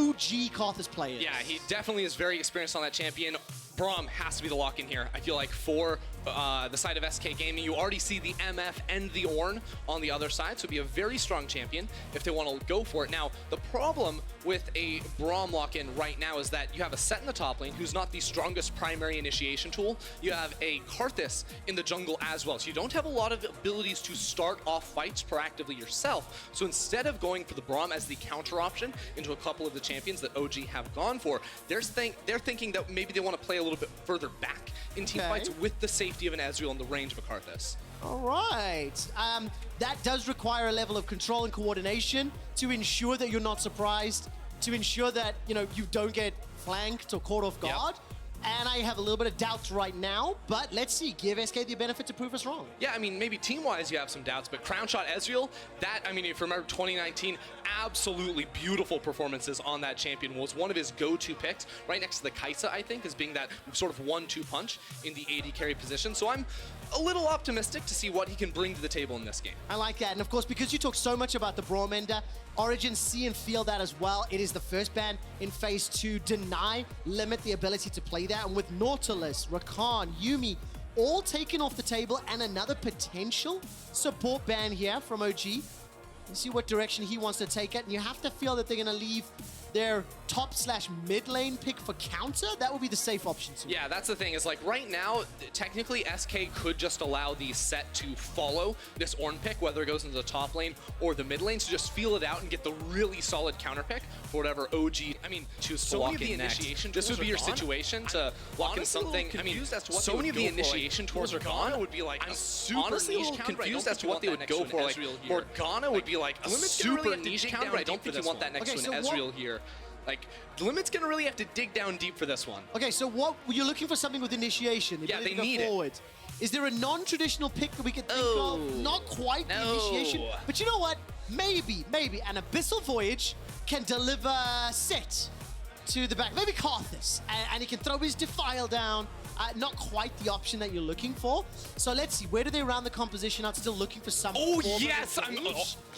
OG Karthus players. Yeah, he definitely is very experienced on that champion. Braum has to be the lock-in here. I feel like for the side of SK Gaming, you already see the MF and the Ornn on the other side, so it'd be a very strong champion if they want to go for it. Now, the problem with a Braum lock-in right now is that you have a Set in the top lane who's not the strongest primary initiation tool. You have a Karthus in the jungle as well, so you don't have a lot of abilities to start off fights proactively yourself. So instead of going for the Braum as the counter option into a couple of the champions that OG have gone for, they're thinking that maybe they want to play a little bit further back in team fights with the safety of an Ezreal and the range of a Karthus. All right. That does require a level of control and coordination to ensure that you're not surprised, to ensure that, you know, you don't get flanked or caught off guard. And I have a little bit of doubts right now, but let's see, give SK the benefit to prove us wrong. Yeah, I mean, maybe team-wise you have some doubts, but Crown Shot Ezreal, that, I mean, if you remember 2019, absolutely beautiful performances on that champion, was one of his go-to picks, right next to the Kai'Sa, I think, as being that sort of 1-2 punch in the AD carry position. So I'm a little optimistic to see what he can bring to the table in this game. I like that, and of course, because you talk so much about the Braum ender, Origen see and feel that as well. It is the first ban in Phase 2, limit the ability to play that, and with Nautilus, Rakan, Yuumi, all taken off the table, and another potential support ban here from OG. Let's see what direction he wants to take it, and you have to feel that they're going to leave their top/mid lane pick for counter. That would be the safe option too. Yeah, that's the thing, is like right now, technically SK could just allow the Set to follow this Ornn pick, whether it goes into the top lane or the mid lane, so just feel it out and get the really solid counter pick for whatever OG, I mean, choose to lock in initiation. This would be your situation to lock in something. I mean, so many of the initiation tools are gone. Would be like I'm honestly a little confused as to what they would go for. Like Morgana would be like a super niche counter. I don't think you want that next to an Ezreal here. Like, Limit's gonna really have to dig down deep for this one. Okay, so what you're looking for something with initiation. Yeah, they need forward. Is there a non-traditional pick that we could think of? Not quite the initiation, but you know what? Maybe an Abyssal Voyage can deliver Set to the back. Maybe Karthus, and he can throw his Defile down. Not quite the option that you're looking for. So let's see, where do they round the composition out? Still looking for some yes!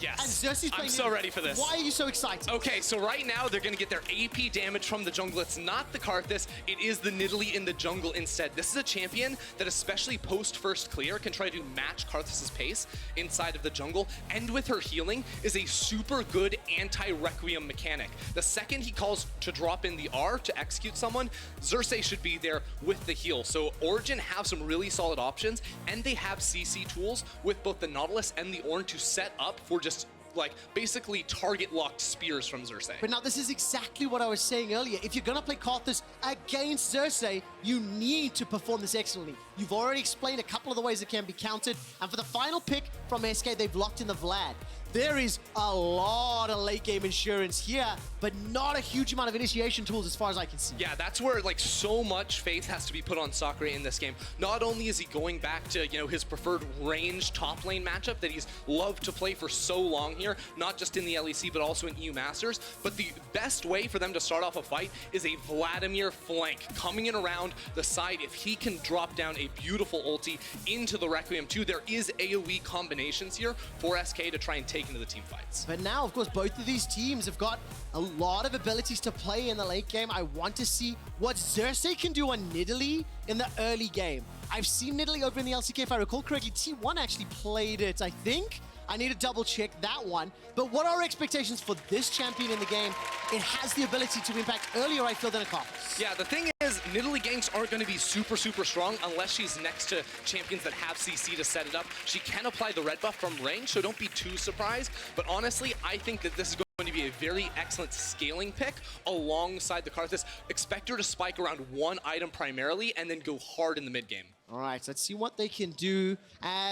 Yes! And Xerxes I'm so ready for this. Why are you so excited? Okay, so right now they're gonna get their AP damage from the jungle. It's not the Karthus, it is the Nidalee in the jungle instead. This is a champion that, especially post-first clear, can try to match Karthus's pace inside of the jungle, and with her healing is a super good anti-Requiem mechanic. The second he calls to drop in the R to execute someone, Xerxes should be there with the heal. So Origen have some really solid options, and they have CC tools with both the Nautilus and the Ornn to set up for just like basically target locked spears from Xerxes. But now this is exactly what I was saying earlier. If you're gonna play Karthus against Xerxes, you need to perform this excellently. You've already explained a couple of the ways it can be countered, and for the final pick from SK, they've locked in the Vlad. There is a lot of late game insurance here, but not a huge amount of initiation tools as far as I can see. Yeah, that's where like so much faith has to be put on Sakura in this game. Not only is he going back to, you know, his preferred range top lane matchup that he's loved to play for so long here, not just in the LEC but also in EU Masters, but the best way for them to start off a fight is a Vladimir flank coming in around the side. If he can drop down a beautiful ulti into the Requiem too, there is AoE combinations here for SK to try and take into the team fights. But now, of course, both of these teams have got a lot of abilities to play in the late game. I want to see what Xerxes can do on Nidalee in the early game. I've seen Nidalee over in the LCK, if I recall correctly. T1 actually played it, I think. I need to double check that one. But what are our expectations for this champion in the game? It has the ability to impact earlier, I feel, than a Karthus. Yeah, the thing is, Nidalee ganks aren't going to be super strong unless she's next to champions that have CC to set it up. She can apply the red buff from range, so don't be too surprised. But honestly, I think that this is going to be a very excellent scaling pick alongside the Karthus. Expect her to spike around one item primarily and then go hard in the mid game. All right, so let's see what they can do.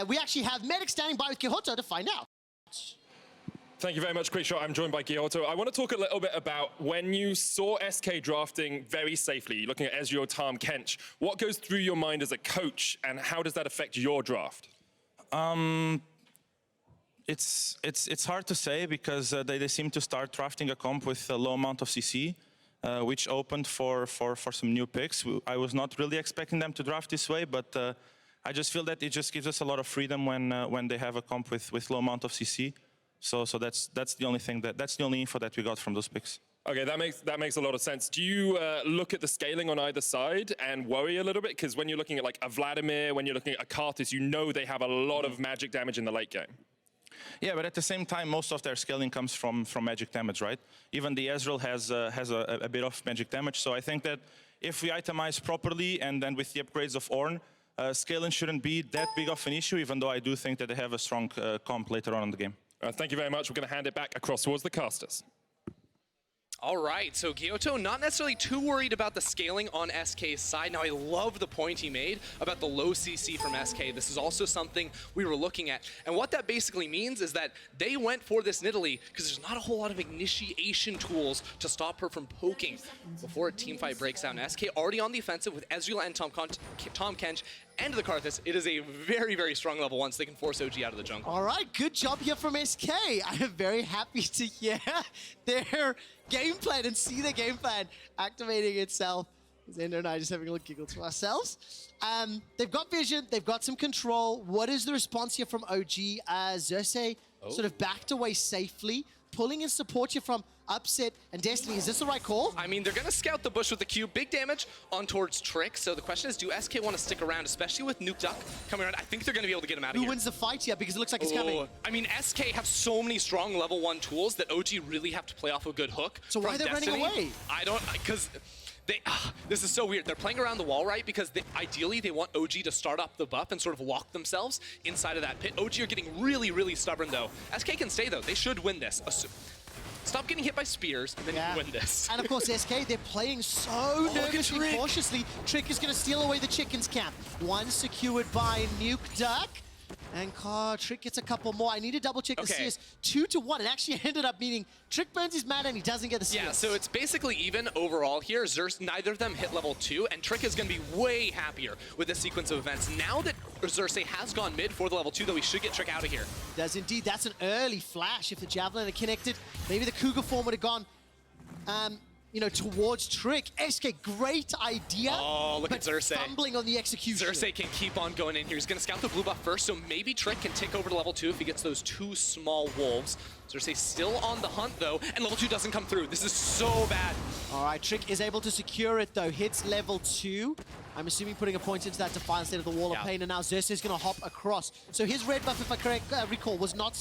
We actually have Medic standing by with Quixote to find out. Thank you very much, Quickshot. I'm joined by Quixote. I want to talk a little bit about when you saw SK drafting very safely, looking at Ezreal, Tahm, Kench. What goes through your mind as a coach, and how does that affect your draft? It's hard to say because they seem to start drafting a comp with a low amount of CC, which opened for some new picks. I was not really expecting them to draft this way, but I just feel that it just gives us a lot of freedom when they have a comp with low amount of CC. So that's the only thing that's the only info that we got from those picks. Okay, that makes a lot of sense. Do you look at the scaling on either side and worry a little bit? Because when you're looking at like a Vladimir, when you're looking at a Karthus, you know they have a lot of magic damage in the late game. Yeah, but at the same time, most of their scaling comes from magic damage, right? Even the Ezreal has a bit of magic damage. So I think that if we itemize properly and then with the upgrades of Ornn, scaling shouldn't be that big of an issue, even though I do think that they have a strong comp later on in the game. Thank you very much. We're going to hand it back across towards the casters. All right, so Gyoto not necessarily too worried about the scaling on SK's side. Now, I love the point he made about the low CC from SK. This is also something we were looking at. And what that basically means is that they went for this Nidalee because there's not a whole lot of initiation tools to stop her from poking before a teamfight breaks out. And SK already on the offensive with Ezreal and Tom Kench and the Karthus. It is a very, very strong level 1, so they can force OG out of the jungle. All right, good job here from SK. I am very happy to hear their game plan and see the game plan activating itself. Zendo and I just having a little giggle to ourselves. They've got vision, they've got some control. What is the response here from OG? Xerxes sort of backed away safely, pulling in support here from Upset and Destiny. Is this the right call? I mean, they're going to scout the bush with the Q. Big damage on towards Trick. So the question is, do SK want to stick around, especially with Nuke Duck coming around? I think they're going to be able to get him out of here. Who wins the fight here? Because it looks like it's coming. I mean, SK have so many strong level 1 tools that OG really have to play off a good hook. So why are they running away? I don't, because this is so weird. They're playing around the wall, right? Because ideally they want OG to start up the buff and sort of lock themselves inside of that pit. OG are getting really, really stubborn though. SK can stay though. They should win this. Stop getting hit by spears, and then you can win this. And of course, SK, they're playing so nervously, cautiously. Trick is going to steal away the Chicken's camp. One secured by Nuke Duck. And Trick gets a couple more. I need to double check the CS. 2-1. It actually ended up meaning Trick burns his mana and he doesn't get the CS. Yeah, so it's basically even overall here. Neither of them hit level 2, and Trick is going to be way happier with this sequence of events. Now that Xerxes has gone mid for the level 2, though, we should get Trick out of here. Does indeed. That's an early flash. If the Javelin had connected, maybe the Cougar form would have gone you know, towards Trick. SK, great idea. Oh, look at Xerxes. Fumbling on the execution. Xerxes can keep on going in here. He's going to scout the blue buff first, so maybe Trick can take over to level 2 if he gets those 2 small wolves. Xerxes still on the hunt, though, and level 2 doesn't come through. This is so bad. All right, Trick is able to secure it, though. Hits level 2. I'm assuming putting a point into that Defiance instead of the Wall of Pain, and now Xerxes is going to hop across. So his red buff, if I recall, was not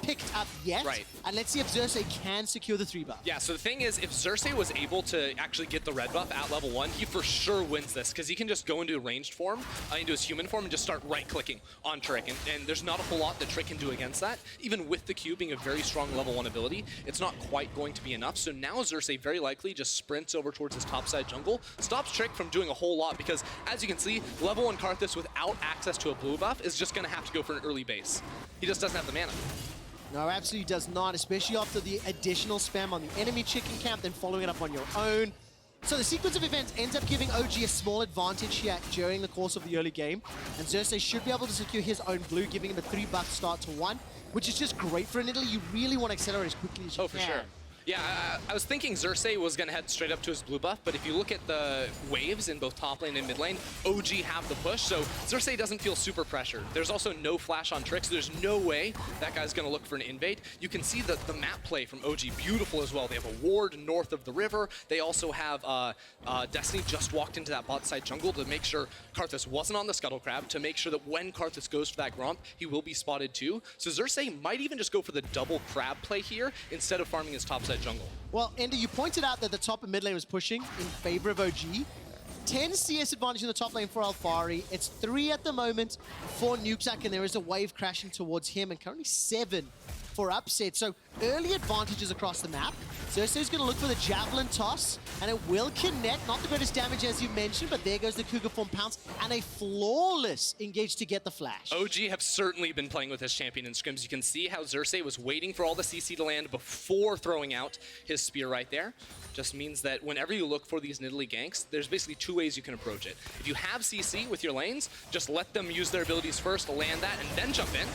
picked up yet. Right. And let's see if Xerxes can secure the 3 buff. Yeah, so the thing is, if Xerxes was able to actually get the red buff at level 1, he for sure wins this, because he can just go into a ranged form, into his human form, and just start right-clicking on Trick. And there's not a whole lot that Trick can do against that. Even with the Q being a very strong level 1 ability, it's not quite going to be enough. So now Xerxes very likely just sprints over towards his topside jungle, stops Trick from doing a whole lot, because as you can see, level 1 Karthus without access to a blue buff is just going to have to go for an early base. He just doesn't have the mana. No, absolutely does not, especially after the additional spam on the enemy chicken camp, then following it up on your own. So the sequence of events ends up giving OG a small advantage here during the course of the early game, and Xerxes should be able to secure his own blue, giving him a 3 buff start to 1, which is just great for an Italy. You really want to accelerate as quickly as you can. Oh, for sure. Yeah, I was thinking Xerxes was going to head straight up to his blue buff, but if you look at the waves in both top lane and mid lane, OG have the push, so Xerxes doesn't feel super pressured. There's also no flash on Trick, so there's no way that guy's going to look for an invade. You can see the map play from OG, beautiful as well. They have a ward north of the river. They also have Destiny just walked into that bot side jungle to make sure Karthus wasn't on the Scuttle Crab, to make sure that when Karthus goes for that Gromp, he will be spotted too. So Xerxes might even just go for the double crab play here instead of farming his topside jungle. Well, Ender, you pointed out that the top and mid lane was pushing in favor of OG. 10 CS advantage in the top lane for Alfari. It's 3 at the moment for Nukesack, and there is a wave crashing towards him, and currently 7 for Upset. So early advantages across the map. Xerxes is going to look for the Javelin toss, and it will connect. Not the greatest damage as you mentioned, but there goes the Cougar form pounce, and a flawless engage to get the flash. OG have certainly been playing with his champion in scrims. You can see how Xerxes was waiting for all the CC to land before throwing out his spear right there. Just means that whenever you look for these Nidalee ganks, there's basically 2 ways you can approach it. If you have CC with your lanes, just let them use their abilities first, land that, and then jump in.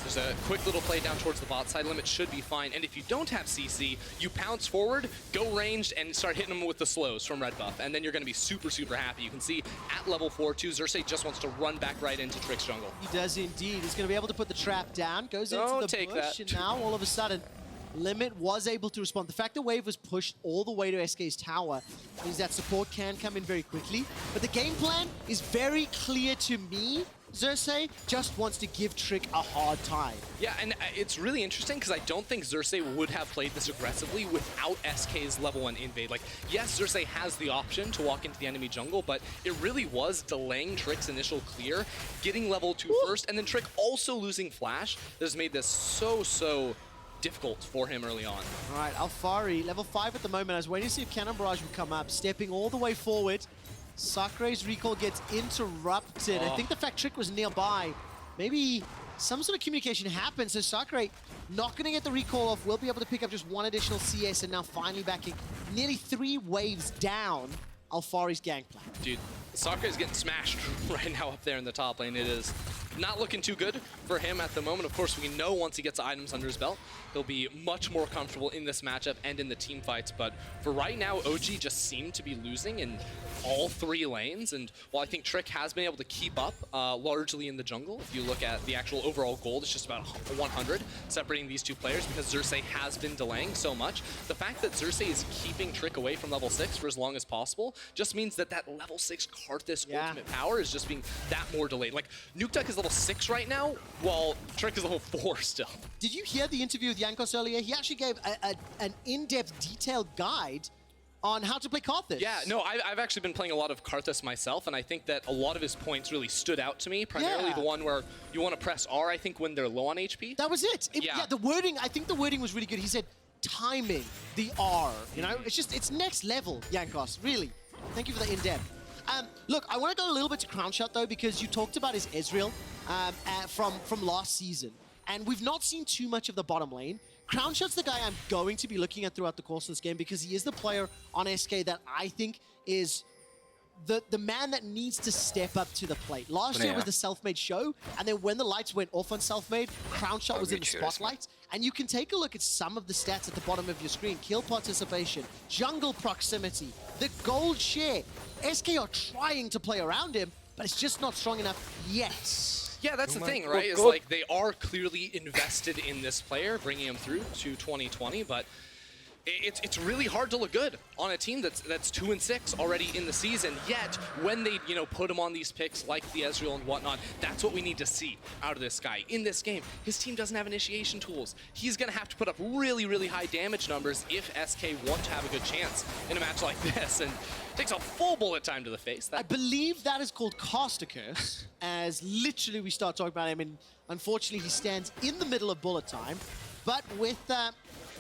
There's a quick little play down towards the bot side limit, should be fine. And if you don't have CC, you pounce forward, go ranged, and start hitting them with the slows from red buff. And then you're going to be super, super happy. You can see at level 4 too, Xerxes just wants to run back right into Trick's jungle. He does indeed. He's going to be able to put the trap down, goes into the bush, and now all of a sudden, Limit was able to respond. The fact the wave was pushed all the way to SK's tower means that support can come in very quickly. But the game plan is very clear to me. Xerxes just wants to give Trick a hard time. Yeah, and it's really interesting because I don't think Xerxes would have played this aggressively without SK's level 1 invade. Like, yes, Xerxes has the option to walk into the enemy jungle, but it really was delaying Trick's initial clear, getting level 2 first, and then Trick also losing flash that has made this so difficult for him early on. All right, Alfari, level 5 at the moment. I was waiting to see if Cannon Barrage would come up, stepping all the way forward. Sakure's recall gets interrupted. I think the fact Trick was nearby, maybe some sort of communication happened, so Sakure not going to get the recall off, will be able to pick up just 1 additional CS, and now finally backing nearly 3 waves down Alfari's gangplank. Dude, Sakure is getting smashed right now up there in the top lane. It is not looking too good for him at the moment. Of course, we know once he gets items under his belt, he'll be much more comfortable in this matchup and in the team fights. But for right now, OG just seemed to be losing in all 3 lanes. And while I think Trick has been able to keep up largely in the jungle, if you look at the actual overall gold, it's just about 100 separating these 2 players because Xerxes has been delaying so much. The fact that Xerxes is keeping Trick away from level 6 for as long as possible just means that that level 6 Karthus ultimate power is just being that more delayed. Like, Nukeduck is level 6 right now, while Trick is level 4 still. Did you hear the interview with Jankos earlier? He actually gave an in-depth, detailed guide on how to play Karthus. Yeah, no, I've actually been playing a lot of Karthus myself, and I think that a lot of his points really stood out to me, primarily the one where you want to press R, I think, when they're low on HP. That was it. Yeah, the wording, I think the wording was really good. He said, timing the R, you know? It's next level, Jankos, really. Thank you for the in-depth. Look, I want to go a little bit to Crown Shot, though, because you talked about his Ezreal from last season, and we've not seen too much of the bottom lane. Crown Shot's the guy I'm going to be looking at throughout the course of this game because he is the player on SK that I think is the man that needs to step up to the plate. Last year was the Self-Made show, and then when the lights went off on Self-Made, Crown Shot was in the spotlight. And you can take a look at some of the stats at the bottom of your screen. Kill participation, jungle proximity, the gold share. SK are trying to play around him, but it's just not strong enough yet. Yeah, that's the thing, right? It's like they are clearly invested in this player, bringing him through to 2020, but it's really hard to look good on a team that's 2-6 already in the season. Yet when they put him on these picks like the Ezreal and whatnot, that's what we need to see out of this guy in this game. His team doesn't have initiation tools. He's gonna have to put up really high damage numbers if SK want to have a good chance in a match like this, and takes a full bullet time to the face. I believe that is called Caster Curse, as literally we start talking about him, and unfortunately he stands in the middle of bullet time, but with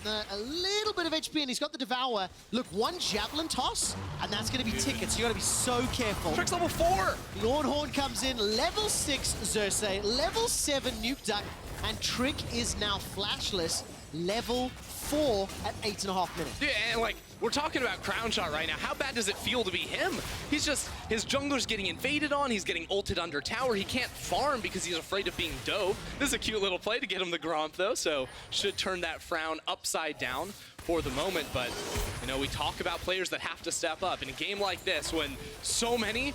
a little bit of HP, and he's got the Devour. Look, 1 Javelin toss, and that's going to be tickets. You got to be so careful. Trick's level 4. Lordhorn comes in, level 6 Xerxes, level 7 Nukeduck, and Trick is now flashless, level 4 at 8.5 minutes. Dude, and like, we're talking about Crown Shot right now. How bad does it feel to be him? He's just, his jungler's getting invaded on, he's getting ulted under tower, he can't farm because he's afraid of being dove. This is a cute little play to get him the Gromp though, so should turn that frown upside down for the moment, but we talk about players that have to step up. In a game like this, when so many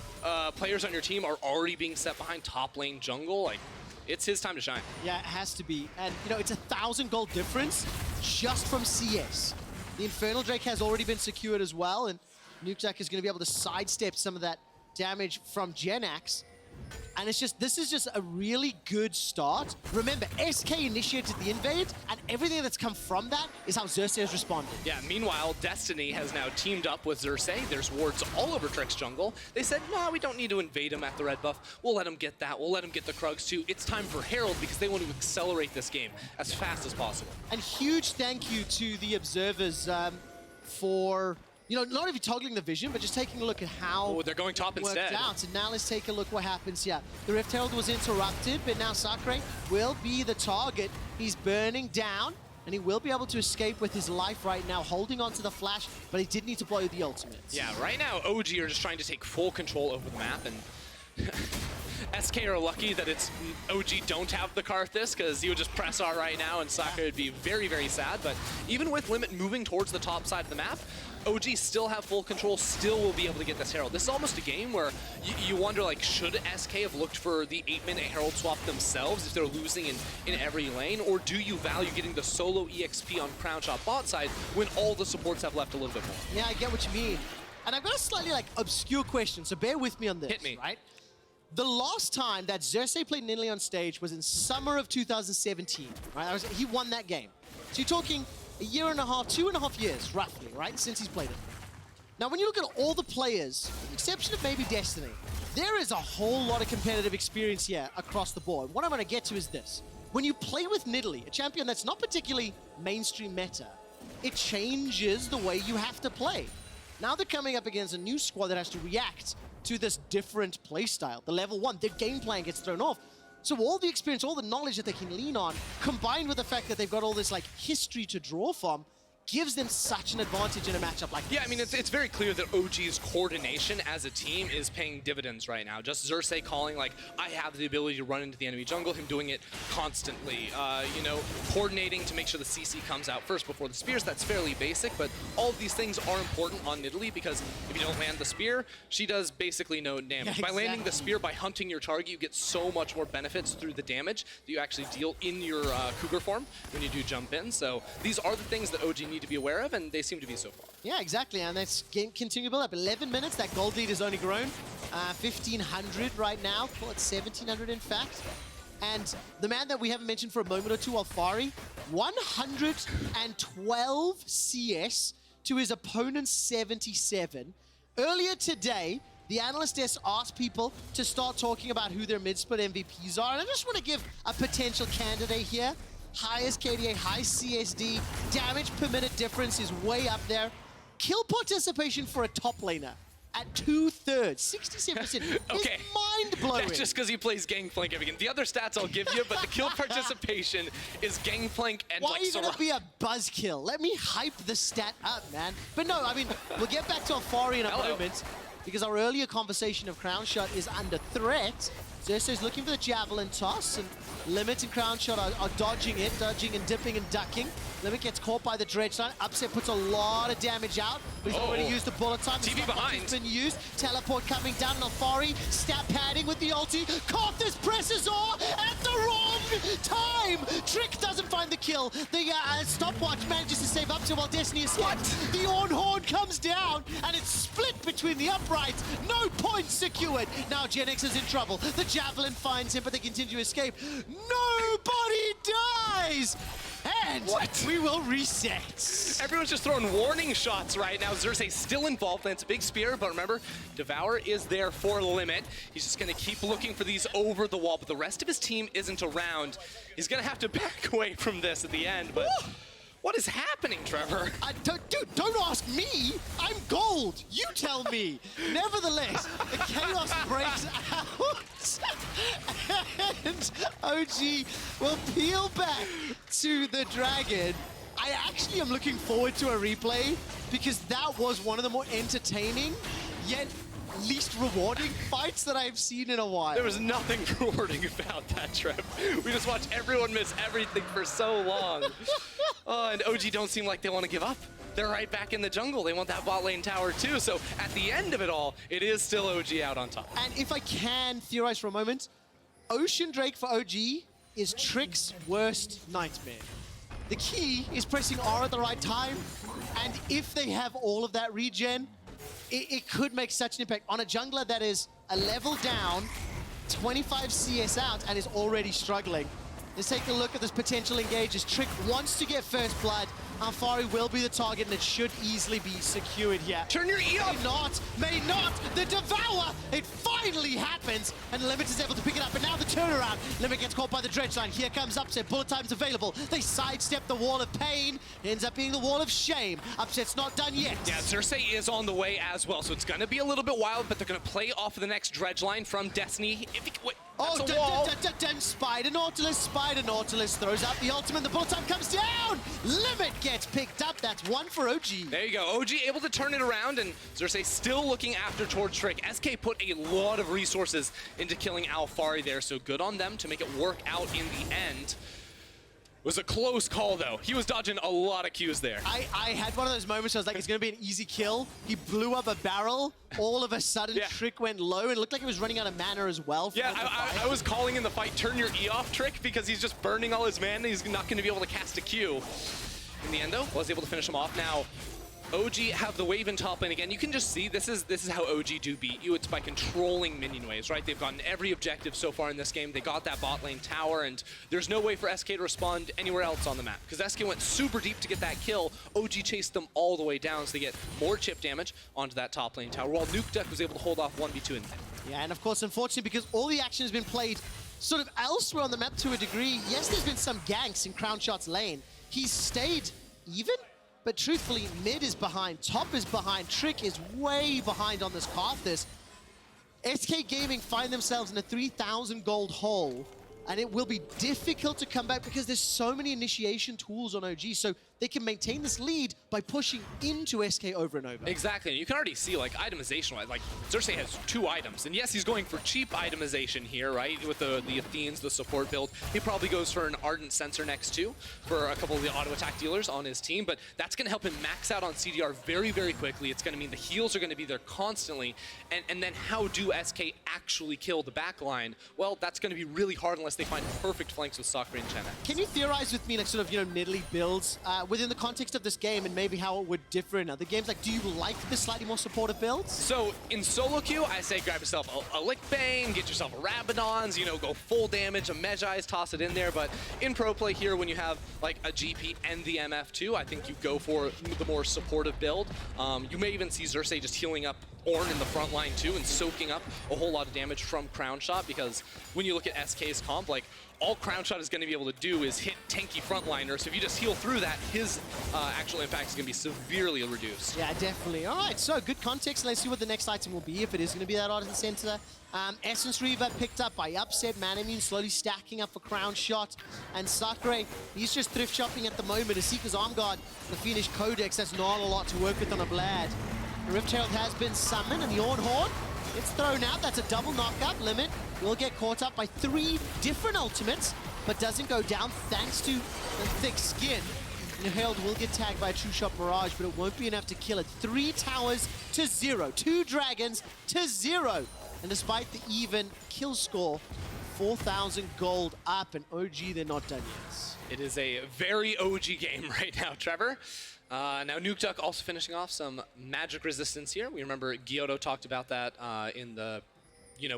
players on your team are already being set behind top lane jungle, like, it's his time to shine. Yeah, it has to be. And, it's 1,000 gold difference just from CS. The Infernal Drake has already been secured as well, and Nukeduck is going to be able to sidestep some of that damage from Genax. And this is just a really good start. Remember, SK initiated the invade, and everything that's come from that is how Xerxes has responded. Yeah, meanwhile, Destiny has now teamed up with Xerxes. There's wards all over Trick's jungle. They said, no, we don't need to invade him at the red buff. We'll let him get that. We'll let him get the Krugs too. It's time for Herald because they want to accelerate this game as fast as possible. And huge thank you to the observers for... not even toggling the vision, but just taking a look at how they're going top instead. Out. And now let's take a look what happens here. The Rift Herald was interrupted, but now Sakure will be the target. He's burning down, and he will be able to escape with his life right now, holding on to the flash, but he did need to blow the ultimates. Yeah, right now OG are just trying to take full control over the map, and SK are lucky that it's OG don't have the Karthus, because he would just press R right now, and Sakure would be very sad. But even with Limit moving towards the top side of the map, OG still have full control, still will be able to get this Herald. This is almost a game where you wonder, like, should SK have looked for the 8-minute Herald swap themselves if they're losing in every lane, or do you value getting the solo EXP on Crown Shot bot side when all the supports have left a little bit more? Yeah, I get what you mean. And I've got a slightly, like, obscure question, so bear with me on this. Hit me. Right? The last time that Xerxes played Nidalee on stage was in summer of 2017, right? He won that game. So you're talking a year and a half, 2.5 years, roughly, right, since he's played it. Now, when you look at all the players, with the exception of maybe Destiny, there is a whole lot of competitive experience here across the board. What I'm going to get to is this. When you play with Nidalee, a champion that's not particularly mainstream meta, it changes the way you have to play. Now they're coming up against a new squad that has to react to this different playstyle. The level 1, their game plan gets thrown off. So all the experience, all the knowledge that they can lean on, combined with the fact that they've got all this like history to draw from, gives them such an advantage in a matchup like this. Yeah, I mean, it's very clear that OG's coordination as a team is paying dividends right now. Just Xerxes calling, like, I have the ability to run into the enemy jungle, him doing it constantly. You know, coordinating to make sure the CC comes out first before the spears, that's fairly basic, but all of these things are important on Nidalee because if you don't land the spear, she does basically no damage. Yeah, By landing the spear, by hunting your target, you get so much more benefits through the damage that you actually deal in your Cougar form when you do jump in. So these are the things that OG need to be aware of, and they seem to be so far. Yeah, exactly, and that's continue to build up. 11 minutes, that gold lead has only grown. 1,500 right now, call it 1,700 in fact. And the man that we haven't mentioned for a moment or two, Alfari, 112 CS to his opponent's 77. Earlier today, the analyst desk asked people to start talking about who their mid-split MVPs are, and I just want to give a potential candidate here. Highest KDA, high CSD, damage per minute difference is way up there. Kill participation for a top laner at 2/3, 67%. Okay. It's mind-blowing. That's just because he plays Gangplank every game. The other stats I'll give you, but the kill participation is Gangplank and Why like are you going to be a buzzkill? Let me hype the stat up, man. But no, I mean, we'll get back to Alfari in a moment, because our earlier conversation of Crown Shot is under threat. Xerxes is looking for the Javelin toss, and Limit and Crown Shot are dodging it, dodging and dipping and ducking. Limit gets caught by the Dredge Line. Upset puts a lot of damage out, but he's already used the bullet time. TV behind. It's been used. Teleport coming down, and Alfari stat padding with the ulti. Karthus presses on at the wrong time. Trick doesn't find the kill. The stopwatch manages to save up to while Destiny escapes. The Orn Horn comes down, and it's split between the uprights. No points secured. Now Genix is in trouble. The Javelin finds him, but they continue to escape. Nobody dies! And we will reset. Everyone's just throwing warning shots right now. Xerxes still involved, lands a big spear, but remember, Devour is there for Limit. He's just gonna keep looking for these over the wall, but the rest of his team isn't around. He's gonna have to back away from this at the end, but what is happening, Trevor? Dude, don't ask me. I'm gold. You tell me. Nevertheless, the chaos breaks out. And OG will peel back to the dragon. I actually am looking forward to a replay because that was one of the more entertaining, yet least rewarding fights that I've seen in a while. There was nothing rewarding about that, Trev. We just watched everyone miss everything for so long. And OG don't seem like they want to give up. They're right back in the jungle. They want that bot lane tower too. So at the end of it all, it is still OG out on top. And if I can theorize for a moment, Ocean Drake for OG is Trick's worst nightmare. The key is pressing R at the right time, and if they have all of that regen, it could make such an impact on a jungler that is a level down, 25 CS out, and is already struggling. Let's take a look at this potential engage as Trick wants to get first blood. Alfari will be the target, and it should easily be secured here. Turn your E off! May not! The Devour! It finally happens, and Limit is able to pick it up, and now the turnaround. Limit gets caught by the Dredge Line. Here comes Upset. Bullet time's available. They sidestep the wall of pain. Ends up being the wall of shame. Upset's not done yet. Yeah, Xerxes is on the way as well, so it's gonna be a little bit wild, but they're gonna play off of the next Dredge Line from Destiny. That's a wall. Spider Nautilus throws out the ultimate. The bullet time comes down. Limit gets picked up. That's one for OG. There you go. OG able to turn it around, and Xerxes still looking after towards Trick. SK put a lot of resources into killing Alfari there, so good on them to make it work out in the end. It was a close call, though. He was dodging a lot of Qs there. I had one of those moments where I was like, it's going to be an easy kill. He blew up a barrel. All of a sudden, Trick went low. And it looked like he was running out of mana as well. Yeah, I was calling in the fight, turn your E off Trick, because he's just burning all his mana. He's not going to be able to cast a Q. In the end, though, was able to finish him off. Now, OG have the wave in top lane again. You can just see this is how OG do beat you. It's by controlling minion waves, right? They've gotten every objective so far in this game. They got that bot lane tower, and there's no way for SK to respond anywhere else on the map because SK went super deep to get that kill. OG chased them all the way down, so they get more chip damage onto that top lane tower, while Nuke Duck was able to hold off 1v2 in mid. Yeah, and of course, unfortunately, because all the action has been played sort of elsewhere on the map to a degree, yes, there's been some ganks in Crownshot's lane. He's stayed even. But truthfully, mid is behind, top is behind, Trick is way behind on this Karthus. SK Gaming find themselves in a 3,000 gold hole, and it will be difficult to come back because there's so many initiation tools on OG, so they can maintain this lead by pushing into SK over and over. Exactly, and you can already see, like, itemization-wise, like, Xerxes has 2 items, and yes, he's going for cheap itemization here, right, with the Athenes, the support build. He probably goes for an Ardent Sensor next too, for a couple of the auto-attack dealers on his team, but that's going to help him max out on CDR very, very quickly. It's going to mean the heals are going to be there constantly, and then how do SK actually kill the back line? Well, that's going to be really hard unless they find perfect flanks with Sakura and Chena. Can you theorize with me, like, sort of, you know, niddly builds within the context of this game and maybe how it would differ in other games? Like, do you like the slightly more supportive builds? So, in solo queue, I say grab yourself a Lick Bane, get yourself a Rabadons, you know, go full damage, a Medjai's, toss it in there. But in pro play here, when you have, like, a GP and the MF too, I think you go for the more supportive build. You may even see Xerxes just healing up Ornn in the front line too and soaking up a whole lot of damage from Crownshot, because when you look at SK's comp, like, all Crownshot is going to be able to do is hit tanky frontliners. So if you just heal through that, his actual impact is going to be severely reduced. Yeah, definitely. All right, so good context. Let's see what the next item will be, if it is going to be that Ardent Sensor. Essence Reaver picked up by Upset, Manamune slowly stacking up for Crownshot. And Sakura, he's just thrift shopping at the moment. A Seeker's Arm Guard, the Phoenix Codex, that's not a lot to work with on a Vlad. The Rift Herald has been summoned, and the Ornn Horn, it's thrown out. That's a double knockup. Limit will get caught up by 3 different ultimates, but doesn't go down thanks to the thick skin. And the Herald will get tagged by a True Shot Barrage, but it won't be enough to kill it. 3 towers to 0. 2 dragons to 0. And despite the even kill score, 4,000 gold up, and OG, they're not done yet. It is a very OG game right now, Trevor. Now, Nuke Duck also finishing off some magic resistance here. We remember Gyoto talked about that in the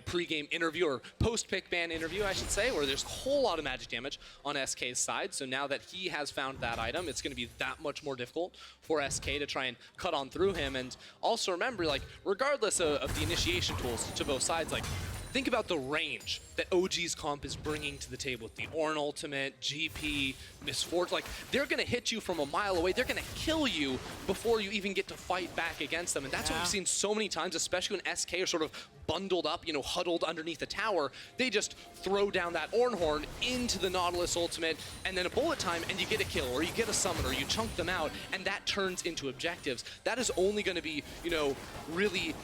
pre-game interview, or post-pick ban interview, I should say, where there's a whole lot of magic damage on SK's side. So now that he has found that item, it's going to be that much more difficult for SK to try and cut on through him. And also remember, like, regardless of the initiation tools to both sides, like, think about the range that OG's comp is bringing to the table with the Ornn Ultimate, GP, Misfits. Like, they're going to hit you from a mile away. They're going to kill you before you even get to fight back against them. And that's what we've seen so many times, especially when SK are sort of bundled up, huddled underneath the tower. They just throw down that Ornn Horn into the Nautilus Ultimate, and then a bullet time, and you get a kill, or you get a summon, or you chunk them out, and that turns into objectives. That is only going to be, really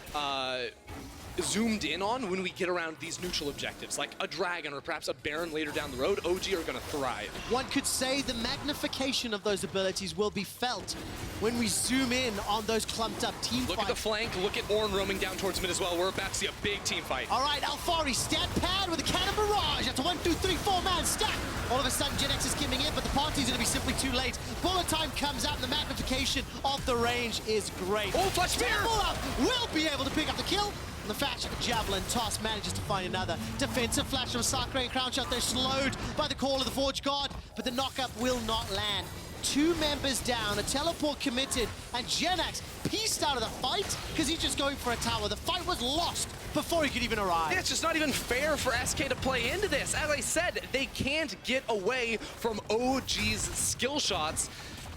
zoomed in on when we get around these neutral objectives, like a dragon or perhaps a baron later down the road. OG are going to thrive. One could say the magnification of those abilities will be felt when we zoom in on those clumped up team fights. Look at the flank, look at Ornn roaming down towards mid as well. We're about to see a big team fight. All right, Alfari, stat pad with a cannon barrage. That's a 1, 2, 3, 4 man stack. All of a sudden, Gen X is giving in, but the party's going to be simply too late. Bullet time comes out, and the magnification of the range is great. Oh, flash spear! Up will be able to pick up the kill. The Thatch of the Javelin toss manages to find another. Defensive flash from Sakura and Crownshot. They're slowed by the call of the Forge Guard, but the knockup will not land. 2 members down, a teleport committed, and Genax pieced out of the fight because he's just going for a tower. The fight was lost before he could even arrive. Yeah, it's just not even fair for SK to play into this. As I said, they can't get away from OG's skill shots,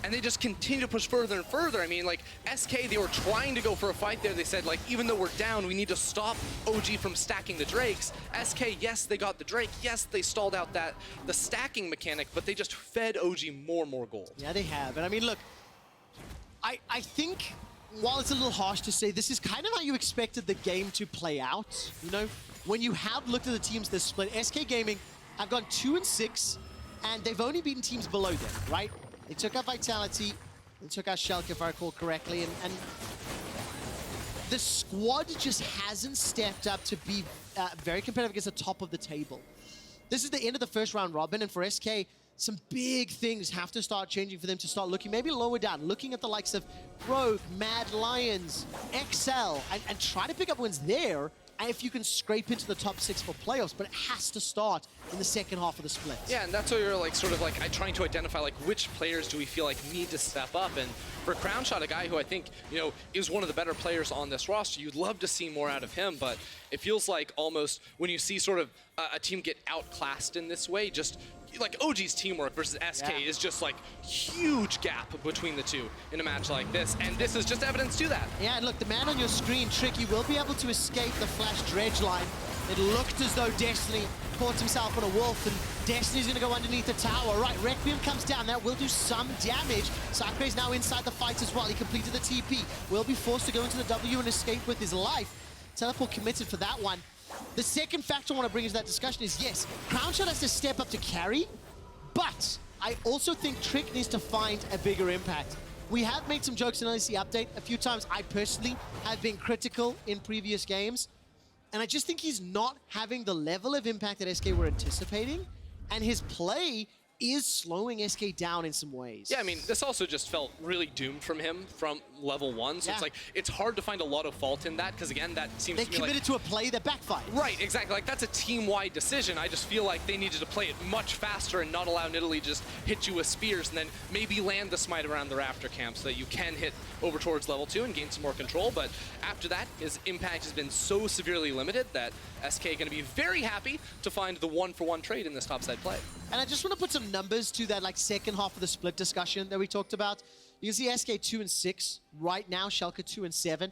and they just continue to push further and further. I mean, like, SK, they were trying to go for a fight there. They said, like, even though we're down, we need to stop OG from stacking the Drakes. SK, yes, they got the Drake. Yes, they stalled out the stacking mechanic, but they just fed OG more and more gold. Yeah, they have. And I mean, look, I think, while it's a little harsh to say, this is kind of how you expected the game to play out. When you have looked at the teams this split, SK Gaming have gone 2-6. and they've only beaten teams below them, right? They took out Vitality, they took out Schalke, if I recall correctly, and the squad just hasn't stepped up to be very competitive against the top of the table. This is the end of the first round robin, and for SK, some big things have to start changing for them to start looking maybe lower down, looking at the likes of Rogue, Mad Lions, XL, and try to pick up wins there. And if you can scrape into the top 6 for playoffs, but it has to start in the second half of the split. Yeah, and that's where you're like sort of like trying to identify like which players do we feel like need to step up. And for Crownshot, a guy who I think, you know, is one of the better players on this roster, you'd love to see more out of him, but it feels like almost when you see sort of a team get outclassed in this way, just like OG's teamwork versus SK is just like huge gap between the two in a match like this, and this is just evidence to that. Yeah, and look, the man on your screen, Tricky, will be able to escape the flash dredge line. It looked as though Destiny caught himself on a wolf, and Destiny's gonna go underneath the tower. Right, Requiem comes down, that will do some damage. Sakre's now inside the fight as well. He completed the TP, will be forced to go into the W and escape with his life. Teleport committed for that one. The second factor I want to bring into that discussion is, yes, Crownshot has to step up to carry, but I also think Trick needs to find a bigger impact. We have made some jokes in LEC Update a few times. I personally have been critical in previous games, and I just think he's not having the level of impact that SK were anticipating, and his play is slowing SK down in some ways. Yeah, I mean, this also just felt really doomed from him from level 1, so it's like, it's hard to find a lot of fault in that, because again, that seems to me like... They committed to a play that backfired. Right, exactly. Like, that's a team-wide decision. I just feel like they needed to play it much faster and not allow Nidalee to just hit you with spears and then maybe land the smite around the rafter camp so that you can hit over towards level 2 and gain some more control. But after that, his impact has been so severely limited that SK going to be very happy to find the one-for-one trade in this topside play. And I just want to put some numbers to that like second half of the split discussion that we talked about. You can see SK 2-6 right now, Schalke 2-7,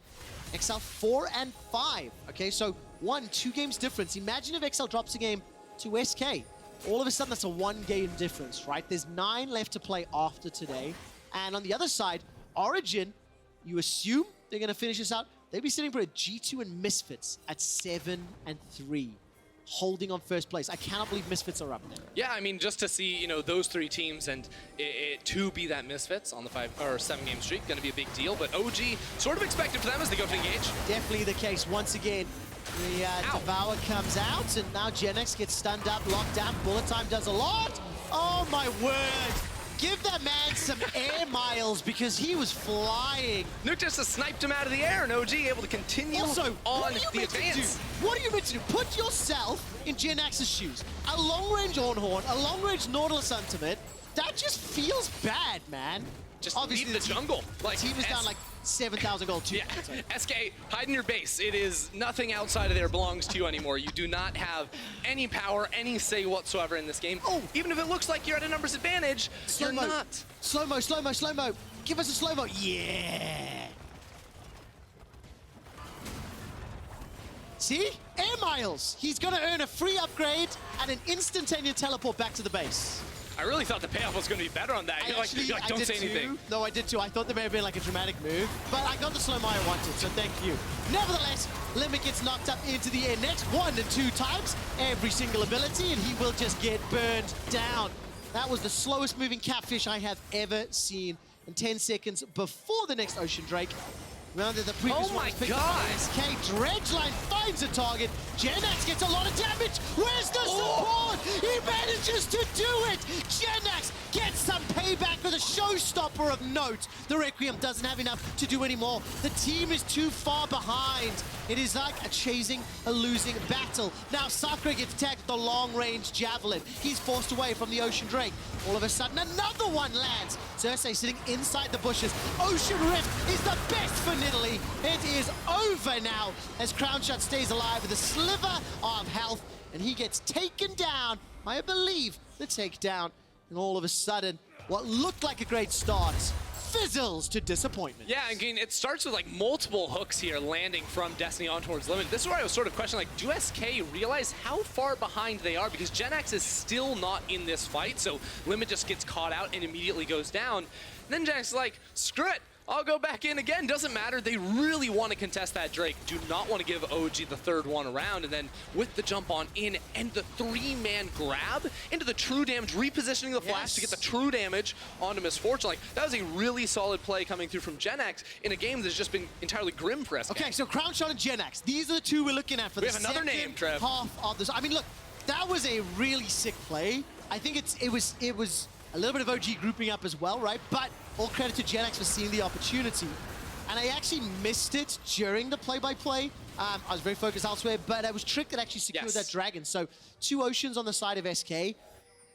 XL 4-5. Okay, so 1-2 games difference. Imagine if XL drops a game to SK. All of a sudden, that's a 1-game difference, right? There's 9 left to play after today. And on the other side, Origen, you assume they're going to finish this out. They'd be sitting for a G2 and Misfits at 7-3. Holding on first place. I cannot believe Misfits are up there. Yeah, I mean, just to see, you know, those 3 teams and it to be that Misfits on the 5 or 7 game streak, going to be a big deal. But OG, sort of expected for them as they go to engage. Definitely the case. Once again, the Devour comes out, and now GenX gets stunned up, locked down. Bullet time does a lot. Oh my word. Give that man some air miles because he was flying. Nuke just sniped him out of the air, and OG able to continue also, on the advance. What are you meant to do? Put yourself in GenX's shoes. A long-range Ornhorn, a long-range Nautilus Ultimate. That just feels bad, man. Just obviously the jungle. Like, team is down like 7,000 gold too. Yeah, SK, hide in your base. It is nothing outside of there belongs to you anymore. You do not have any power, any say whatsoever in this game. Oh, even if it looks like you're at a numbers advantage, you're not. Slow-mo, slow-mo, slow-mo. Give us a slow-mo. Yeah. See? Air miles. He's going to earn a free upgrade and an instantaneous teleport back to the base. I really thought the payoff was going to be better on that. You're like, don't say anything. No, I did too. I thought there may have been like a dramatic move, but I got the slow-mo I wanted, so thank you. Nevertheless, Limit gets knocked up into the air next 1 to 2 times, every single ability, and he will just get burned down. That was the slowest moving catfish I have ever seen in 10 seconds before the next Ocean Drake. Rounded the previous oh my God! SK Dredgeline finds a target. GenX gets a lot of damage. Where's the support? He manages to do it. GenX gets some payback with a showstopper of note. The Requiem doesn't have enough to do anymore. The team is too far behind. It is like a chasing a losing battle. Now Sakura gets tagged with the long-range javelin. He's forced away from the Ocean Drake. All of a sudden, another one lands. Cersei sitting inside the bushes. Ocean Rift is the best for Nidalee. It is over now as Crownshot stays alive with a sliver of health, and he gets taken down. I believe the takedown, and all of a sudden, what looked like a great start fizzles to disappointment. Yeah, again, it starts with like multiple hooks here landing from Destiny on towards Limit. This is where I was sort of questioning, like, do SK realize how far behind they are? Because GenX is still not in this fight, so Limit just gets caught out and immediately goes down. And then GenX is like, screw it. I'll go back in again. Doesn't matter. They really want to contest that Drake. Do not want to give OG the third one around. And then with the jump on in and the 3-man grab into the true damage, repositioning the flash to get the true damage onto Misfortune. Like, that was a really solid play coming through from Gen X in a game that's just been entirely grim for SK. Okay, so Crown Shot and Gen X. These are the two we're looking at for the second half of this. I mean, look, that was a really sick play. I think it was a little bit of OG grouping up as well, right? But all credit to Gen X for seeing the opportunity. And I actually missed it during the play-by-play. I was very focused elsewhere, but I was Trick that actually secured that Dragon. So 2 Oceans on the side of SK.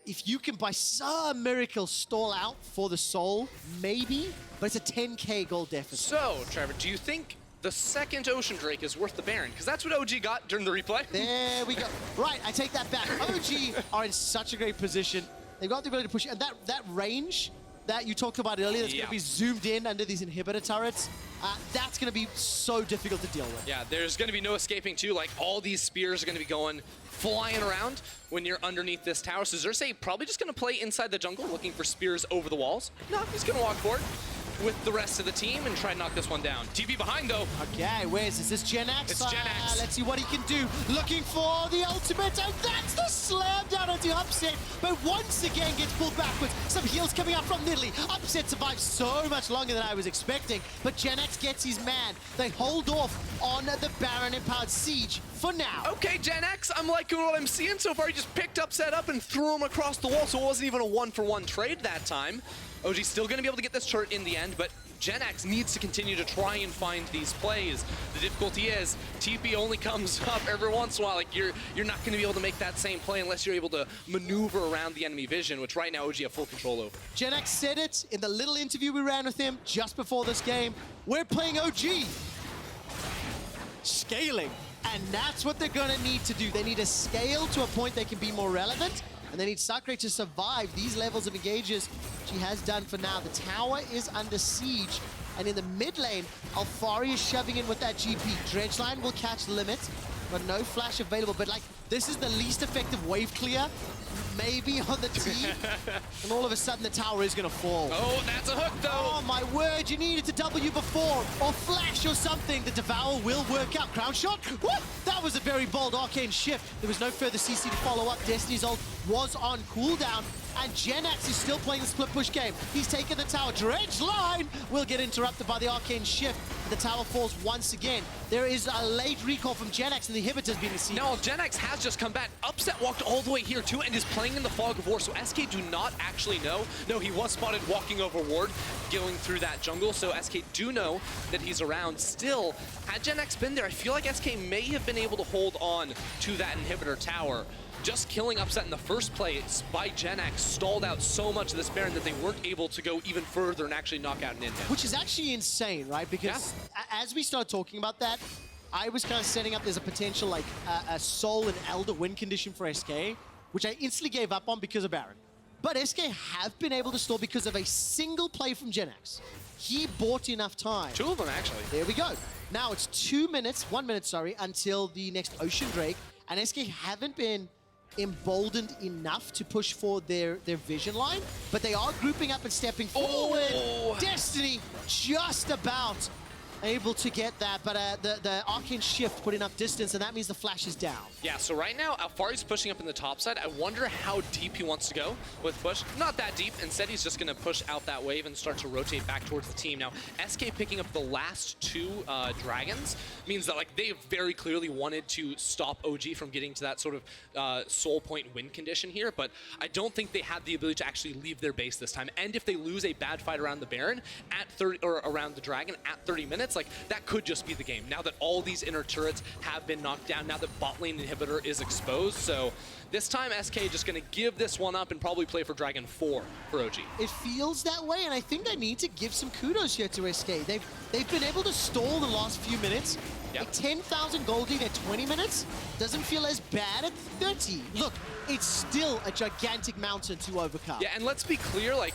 If you can, by some miracle, stall out for the Soul, maybe, but it's a 10K gold deficit. So, Trevor, do you think the second Ocean Drake is worth the Baron? Because that's what OG got during the replay. There we go. Right, I take that back. OG are in such a great position. They've got the ability to push, and that range that you talked about earlier, that's going to be zoomed in under these inhibitor turrets, that's going to be so difficult to deal with. Yeah, there's going to be no escaping too. Like, all these spears are going to be going flying around when you're underneath this tower. So Xerxes probably just going to play inside the jungle, looking for spears over the walls. No, he's going to walk forward with the rest of the team and try and knock this one down. TP behind, though. Okay, where's this? Is this Gen X? It's Gen X. Let's see what he can do. Looking for the ultimate, and that's the slam down onto Upset, but once again gets pulled backwards. Some heals coming out from Nidalee. Upset survives so much longer than I was expecting, but Gen X gets his man. They hold off on the Baron Empowered Siege for now. Okay, Gen X, I'm liking what I'm seeing so far. He just picked Upset up and threw him across the wall, so it wasn't even a 1-for-1 trade that time. OG's still going to be able to get this turret in the end, but Gen X needs to continue to try and find these plays. The difficulty is, TP only comes up every once in a while. Like, you're not going to be able to make that same play unless you're able to maneuver around the enemy vision, which right now OG have full control over. Gen X said it in the little interview we ran with him just before this game. We're playing OG. Scaling. And that's what they're going to need to do. They need to scale to a point they can be more relevant. And they need Sakre to survive these levels of engages she has done for now. The tower is under siege. And in the mid lane, Alfari is shoving in with that GP. Dredgeline will catch limit, but no flash available. But like, this is the least effective wave clear maybe on the team. And all of a sudden the tower is gonna fall. Oh, that's a hook though. Oh my word, you needed to W before, or flash or something. The Devour will work out. Crown shot, what? That was a very bold arcane shift. There was no further CC to follow up. Destiny's ult was on cooldown. And Gen X is still playing the split push game. He's taken the tower. Dredgeline will get interrupted by the arcane shift. The tower falls once again. There is a late recall from Gen X and the inhibitor's being seen. No, Gen X has just come back. Upset walked all the way here too and is playing in the fog of war. So SK do not actually know. No, he was spotted walking over ward, going through that jungle. So SK do know that he's around. Still, had Gen X been there, I feel like SK may have been able to hold on to that inhibitor tower. Just killing Upset in the first play by Gen X stalled out so much of this Baron that they weren't able to go even further and actually knock out an Indian. Which is actually insane, right? Because as we started talking about that, I was kind of setting up there's a potential like a Soul and Elder win condition for SK, which I instantly gave up on because of Baron. But SK have been able to stall because of a single play from Gen X. He bought enough time. Two of them, actually. There we go. Now it's 2 minutes, 1 minute, sorry, until the next Ocean Drake. And SK haven't been emboldened enough to push for their vision line, but they are grouping up and stepping forward. Destiny just about able to get that, but the arcane shift put enough distance, and that means the flash is down. Yeah, so right now, Alfari's pushing up in the top side. I wonder how deep he wants to go with push. Not that deep. Instead, he's just going to push out that wave and start to rotate back towards the team. Now, SK picking up the last two dragons means that like they very clearly wanted to stop OG from getting to that sort of soul point win condition here, but I don't think they had the ability to actually leave their base this time. And if they lose a bad fight around the Baron at 30 or around the Dragon at 30 minutes, like that could just be the game. Now that all these inner turrets have been knocked down, now that bot lane inhibitor is exposed, so this time SK just gonna give this one up and probably play for Dragon 4 for OG. It feels that way, and I think I need to give some kudos here to SK. They've been able to stall the last few minutes. Like 10,000 gold lead at 20 minutes doesn't feel as bad at 30. Look, it's still a gigantic mountain to overcome. Yeah, and let's be clear, like,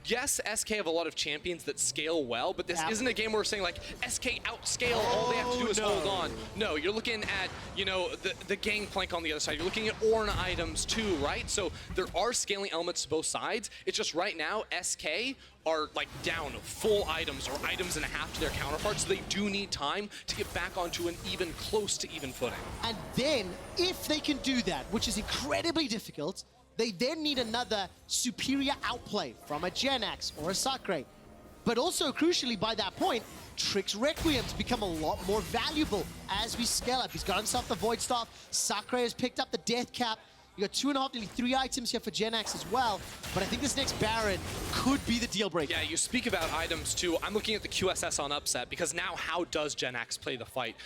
yes, SK have a lot of champions that scale well, but this isn't a game where we're saying, like, SK outscale, all they have to do is hold on. No, you're looking at, you know, the gangplank on the other side. You're looking at Ornn items too, right? So there are scaling elements to both sides. It's just right now, SK are like down full items or items and a half to their counterparts, so they do need time to get back onto an even close to even footing. And then, if they can do that, which is incredibly difficult, they then need another superior outplay from a Genax or a Sacre. But also, crucially, by that point, Trick's Requiems become a lot more valuable as we scale up. He's got himself the Void Staff. Sacre has picked up the Death Cap. You got 2.5, nearly 3 items here for Genax as well. But I think this next Baron could be the deal breaker. Yeah, you speak about items too. I'm looking at the QSS on upset because now how does Genax play the fight?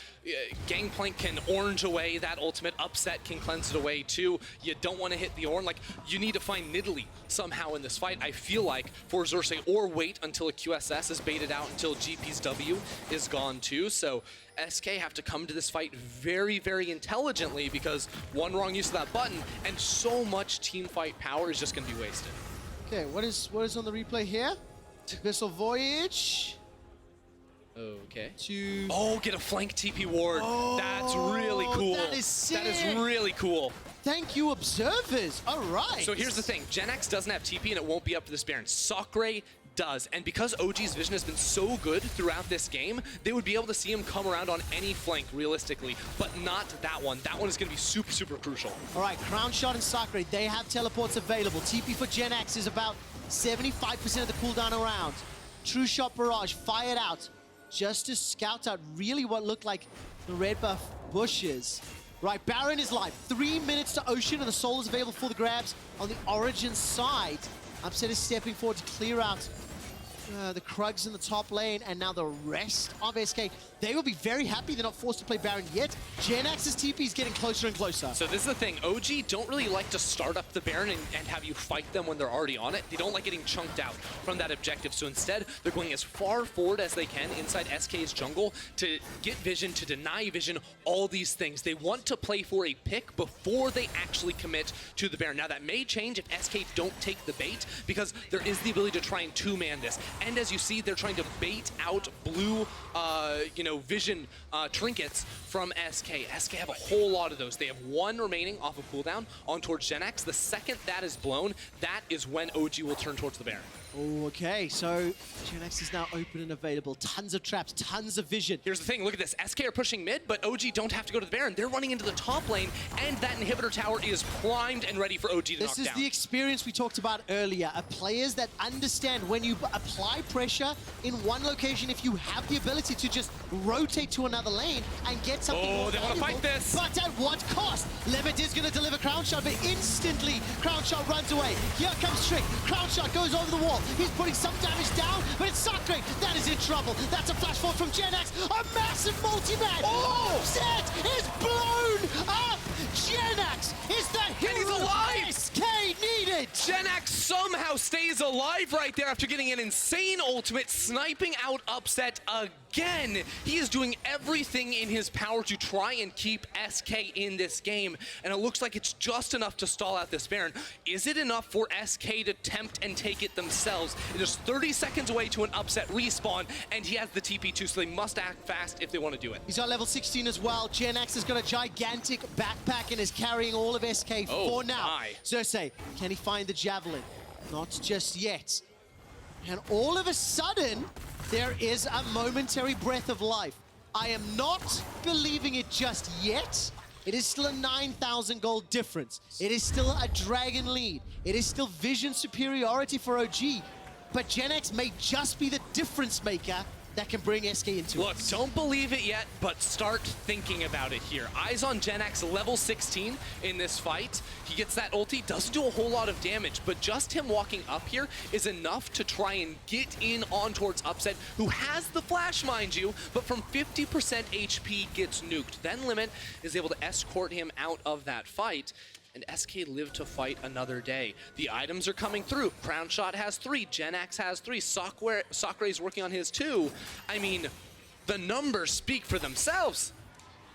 Gangplank can orange away that ultimate. Upset can cleanse it away too. You don't want to hit the Ornn. Like, you need to find Nidalee somehow in this fight, I feel like, for Xerxes, or wait until a QSS is baited out until GP's W is gone too. So SK have to come to this fight very, very intelligently because one wrong use of that button and so much team fight power is just going to be wasted. Okay, what is on the replay here? Abyssal Voyage. Okay. To... Oh, get a flank TP ward. That's really cool. That is sick. That is really cool. Thank you, observers. All right. So here's the thing. Genax doesn't have TP and it won't be up to this Baron. Sacre does. And because OG's vision has been so good throughout this game, they would be able to see him come around on any flank realistically, but not that one. That one is going to be super, super crucial. All right, Crown Shot and Sacre, they have teleports available. TP for Genax is about 75% of the cooldown around. True Shot Barrage fired out just to scout out really what looked like the red buff bushes. Right, Baron is live. 3 minutes to Ocean, and the Soul is available for the grabs on the Origen side. Upset is stepping forward to clear out the Krugs in the top lane, and now the rest of SK. They will be very happy they're not forced to play Baron yet. Genax's TP is getting closer and closer. So this is the thing. OG don't really like to start up the Baron and have you fight them when they're already on it. They don't like getting chunked out from that objective. So instead, they're going as far forward as they can inside SK's jungle to get vision, to deny vision, all these things. They want to play for a pick before they actually commit to the Baron. Now that may change if SK don't take the bait, because there is the ability to try and two-man this. And as you see, they're trying to bait out blue, vision trinkets from SK. SK have a whole lot of those. They have one remaining off of cooldown on towards Genax. The second that is blown, that is when OG will turn towards the Baron. Oh, okay, so Genax is now open and available. Tons of traps, tons of vision. Here's the thing, look at this. SK are pushing mid, but OG don't have to go to the Baron. They're running into the top lane, and that inhibitor tower is primed and ready for OG to knock down. This is the experience we talked about earlier, of players that understand when you apply pressure in one location, if you have the ability to just rotate to another lane and get something more they want to fight this. But at what cost? Limit is going to deliver Crown Shot, but instantly Crown Shot runs away. Here comes Trick. Crown Shot goes over the wall. He's putting some damage down, but it's Sacre that is in trouble. That's a flash forward from Genax. A massive multi-man. Upset is blown up. Genax is the hero he's alive. SK needed. Genax somehow stays alive right there after getting an insane ultimate, sniping out Upset again. He is doing everything in his power to try and keep SK in this game, and it looks like it's just enough to stall out this Baron. Is it enough for SK to tempt and take it themselves? It is 30 seconds away to an Upset respawn, and he has the TP too, so they must act fast if they want to do it. He's got level 16 as well. Genax has got a gigantic backpack and is carrying all of SK for now. Xerxes, can he find the Javelin? Not just yet. And all of a sudden, there is a momentary breath of life. I am not believing it just yet. It is still a 9,000 gold difference. It is still a dragon lead. It is still vision superiority for OG. But Genax may just be the difference maker that can bring SK into it. Look, don't believe it yet, but start thinking about it here. Eyes on Genax, level 16 in this fight. He gets that ulti, doesn't do a whole lot of damage, but just him walking up here is enough to try and get in on towards Upset, who has the flash, mind you, but from 50% HP gets nuked. Then Limit is able to escort him out of that fight, and SK live to fight another day. The items are coming through. Crown Shot has 3, Genax has 3, Sacre is working on his 2. I mean, the numbers speak for themselves.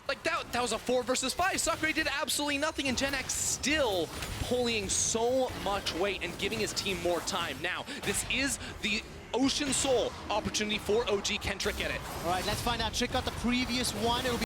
Like, that was a 4 versus 5. Sacre did absolutely nothing, and Genax still pulling so much weight and giving his team more time. Now, this is the Ocean Soul opportunity for OG. Can Trick get it? All right, let's find out. Trick got the previous one. It'll be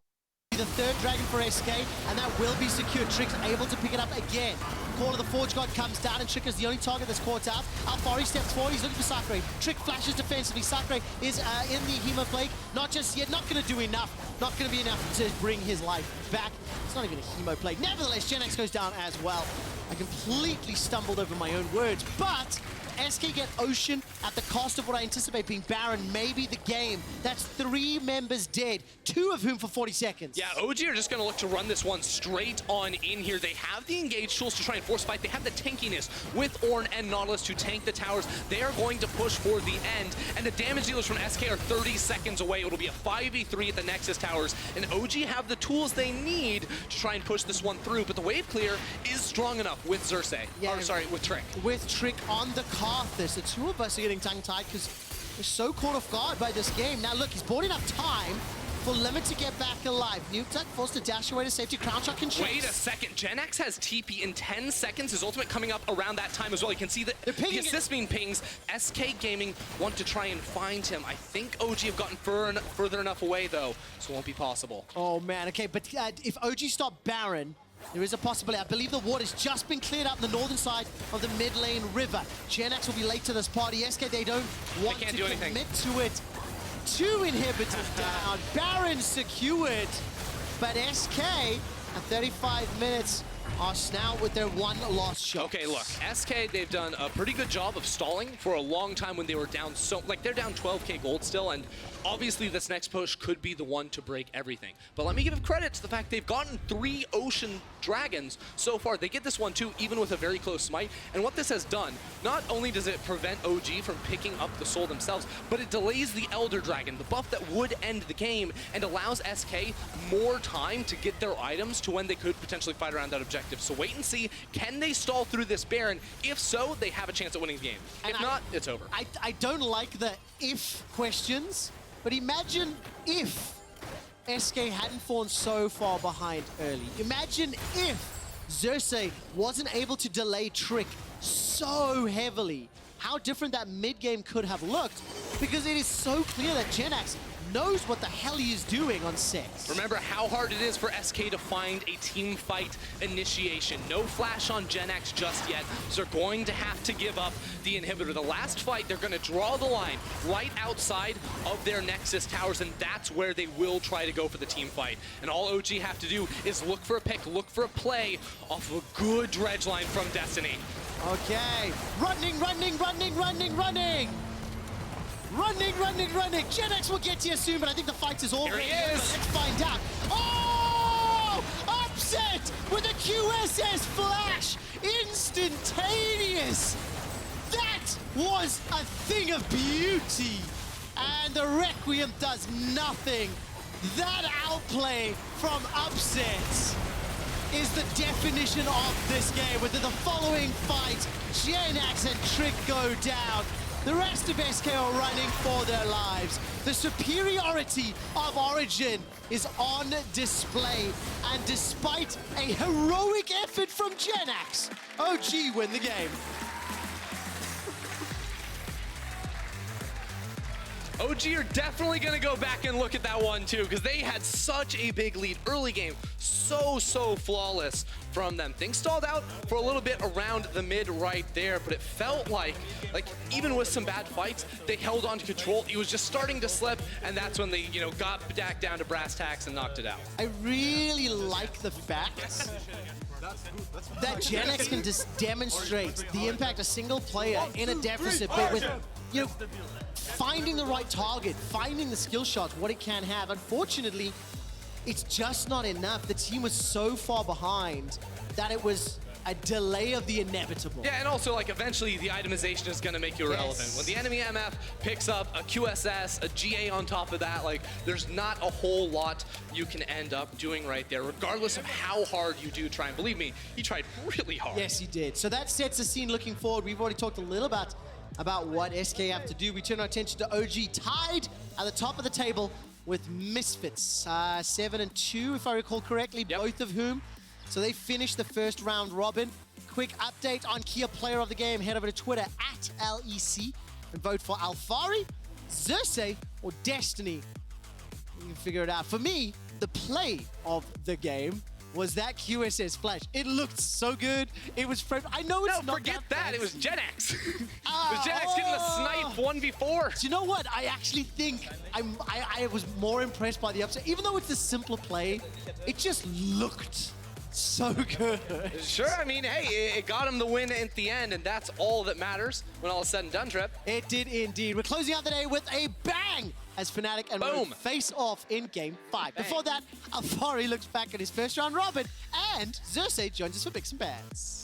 the third dragon for SK, and that will be secured. Trick's able to pick it up again. Call of the Forge God comes down, and Trick is the only target that's caught out. Alfari steps forward, he's looking for Sakre. Trick flashes defensively. Sakre is in the Hemo Plague. Not just yet, not going to do enough. Not going to be enough to bring his life back. It's not even a Hemo Plague. Nevertheless, GenX goes down as well. I completely stumbled over my own words, but SK get Ocean at the cost of what I anticipate being Baron, maybe the game. That's 3 members dead, 2 of whom for 40 seconds. Yeah, OG are just going to look to run this one straight on in here. They have the engaged tools to try and force fight. They have the tankiness with Ornn and Nautilus to tank the towers. They are going to push for the end, and the damage dealers from SK are 30 seconds away. It'll be a 5v3 at the Nexus towers, and OG have the tools they need to try and push this one through, but the wave clear is strong enough with Xerxes. Yeah, or, sorry, with Trick. With Trick on the Karthus. The 2 of us are getting tongue-tied because we're so caught off guard by this game. Now look, he's bought enough time for Limit to get back alive. Nuketech forced to dash away to safety. Crown Chuck can chase. Wait a second. GenX has TP in 10 seconds. His ultimate coming up around that time as well. You can see that the assist being pings. SK Gaming want to try and find him. I think OG have gotten further enough away though, so it won't be possible. Oh man, okay, but if OG stop Baron, there is a possibility. I believe the water's just been cleared out on the northern side of the mid lane river. GenX will be late to this party. SK, they don't want to commit to it. 2 inhibitors down. Baron secured. But SK, at 35 minutes, are snout with their 1 lost shot. Okay, look, SK, they've done a pretty good job of stalling for a long time when they were down so, like, they're down 12k gold still, and obviously this next push could be the one to break everything. But let me give credit to the fact they've gotten 3 Ocean Dragons so far. They get this one too, even with a very close smite. And what this has done, not only does it prevent OG from picking up the soul themselves, but it delays the Elder Dragon, the buff that would end the game, and allows SK more time to get their items to when they could potentially fight around that objective. So wait and see, can they stall through this Baron? If so, they have a chance at winning the game. If not, it's over. I don't like the if questions, but imagine if SK hadn't fallen so far behind early. Imagine if Xerxes wasn't able to delay Trick so heavily. How different that mid-game could have looked, because it is so clear that GenX knows what the hell he is doing on set. Remember how hard it is for SK to find a team fight initiation. No flash on GenX just yet, so they're going to have to give up the inhibitor. The last fight, they're going to draw the line right outside of their Nexus towers, and that's where they will try to go for the team fight. And all OG have to do is look for a pick, look for a play off of a good dredge line from Destiny. Okay, running! GenX will get to you soon, but I think the fight is already over. Let's find out. Oh! Upset with a QSS flash! Instantaneous! That was a thing of beauty! And the Requiem does nothing. That outplay from Upset is the definition of this game. Within the following fight, GenX and Trick go down. The rest of SK are running for their lives. The superiority of Origen is on display. And despite a heroic effort from GenX, OG win the game. OG are definitely going to go back and look at that one too, because they had such a big lead early game. So flawless from them. Things stalled out for a little bit around the mid right there, but it felt like even with some bad fights, they held on to control. It was just starting to slip, and that's when they, got back down to brass tacks and knocked it out. I really like the fact that GenX can just demonstrate the impact a single player in a deficit, but with, finding the right target, finding the skill shots, what it can have. Unfortunately, it's just not enough. The team was so far behind that it was a delay of the inevitable. Yeah, and also, eventually the itemization is going to make you irrelevant. When the enemy MF picks up a QSS, a GA on top of that, there's not a whole lot you can end up doing right there, regardless of how hard you do try. And believe me, he tried really hard. Yes, he did. So that sets the scene looking forward. We've already talked a little about what SK have to do. We turn our attention to OG, tied at the top of the table with Misfits, 7-2, if I recall correctly, both of whom. So they finished the first round robin. Quick update on Kia Player of the Game. Head over to Twitter at LEC and vote for Alfari, Xerxes, or Destiny. You can figure it out. For me, the play of the game was that QSS flash. It looked so good. It was I know it's No, not forget that. that. It was Gen X. It was Gen X getting the snipe 1v4. Do you know what? I actually think I was more impressed by the upset. Even though it's a simpler play, it just looked so good. Sure, I mean, hey, it got him the win at the end, and that's all that matters when all is said and done, Trip. It did indeed. We're closing out the day with a bang as Fnatic and Rogue face off in Game 5. Before that, Alfari looks back at his first round robin, and Xerxes joins us for Bigs and Bans.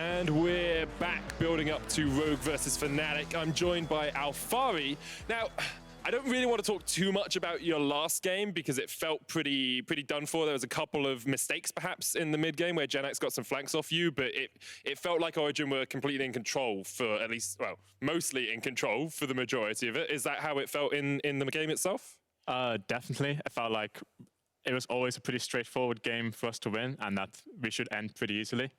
And we're back building up to Rogue versus Fnatic. I'm joined by Alfari. Now, I don't really want to talk too much about your last game because it felt pretty done for. There was a couple of mistakes perhaps in the mid game where Gen X got some flanks off you, but it felt like Origen were completely in control for at least, well, mostly in control for the majority of it. Is that how it felt in the game itself? Definitely. I felt like it was always a pretty straightforward game for us to win and that we should end pretty easily.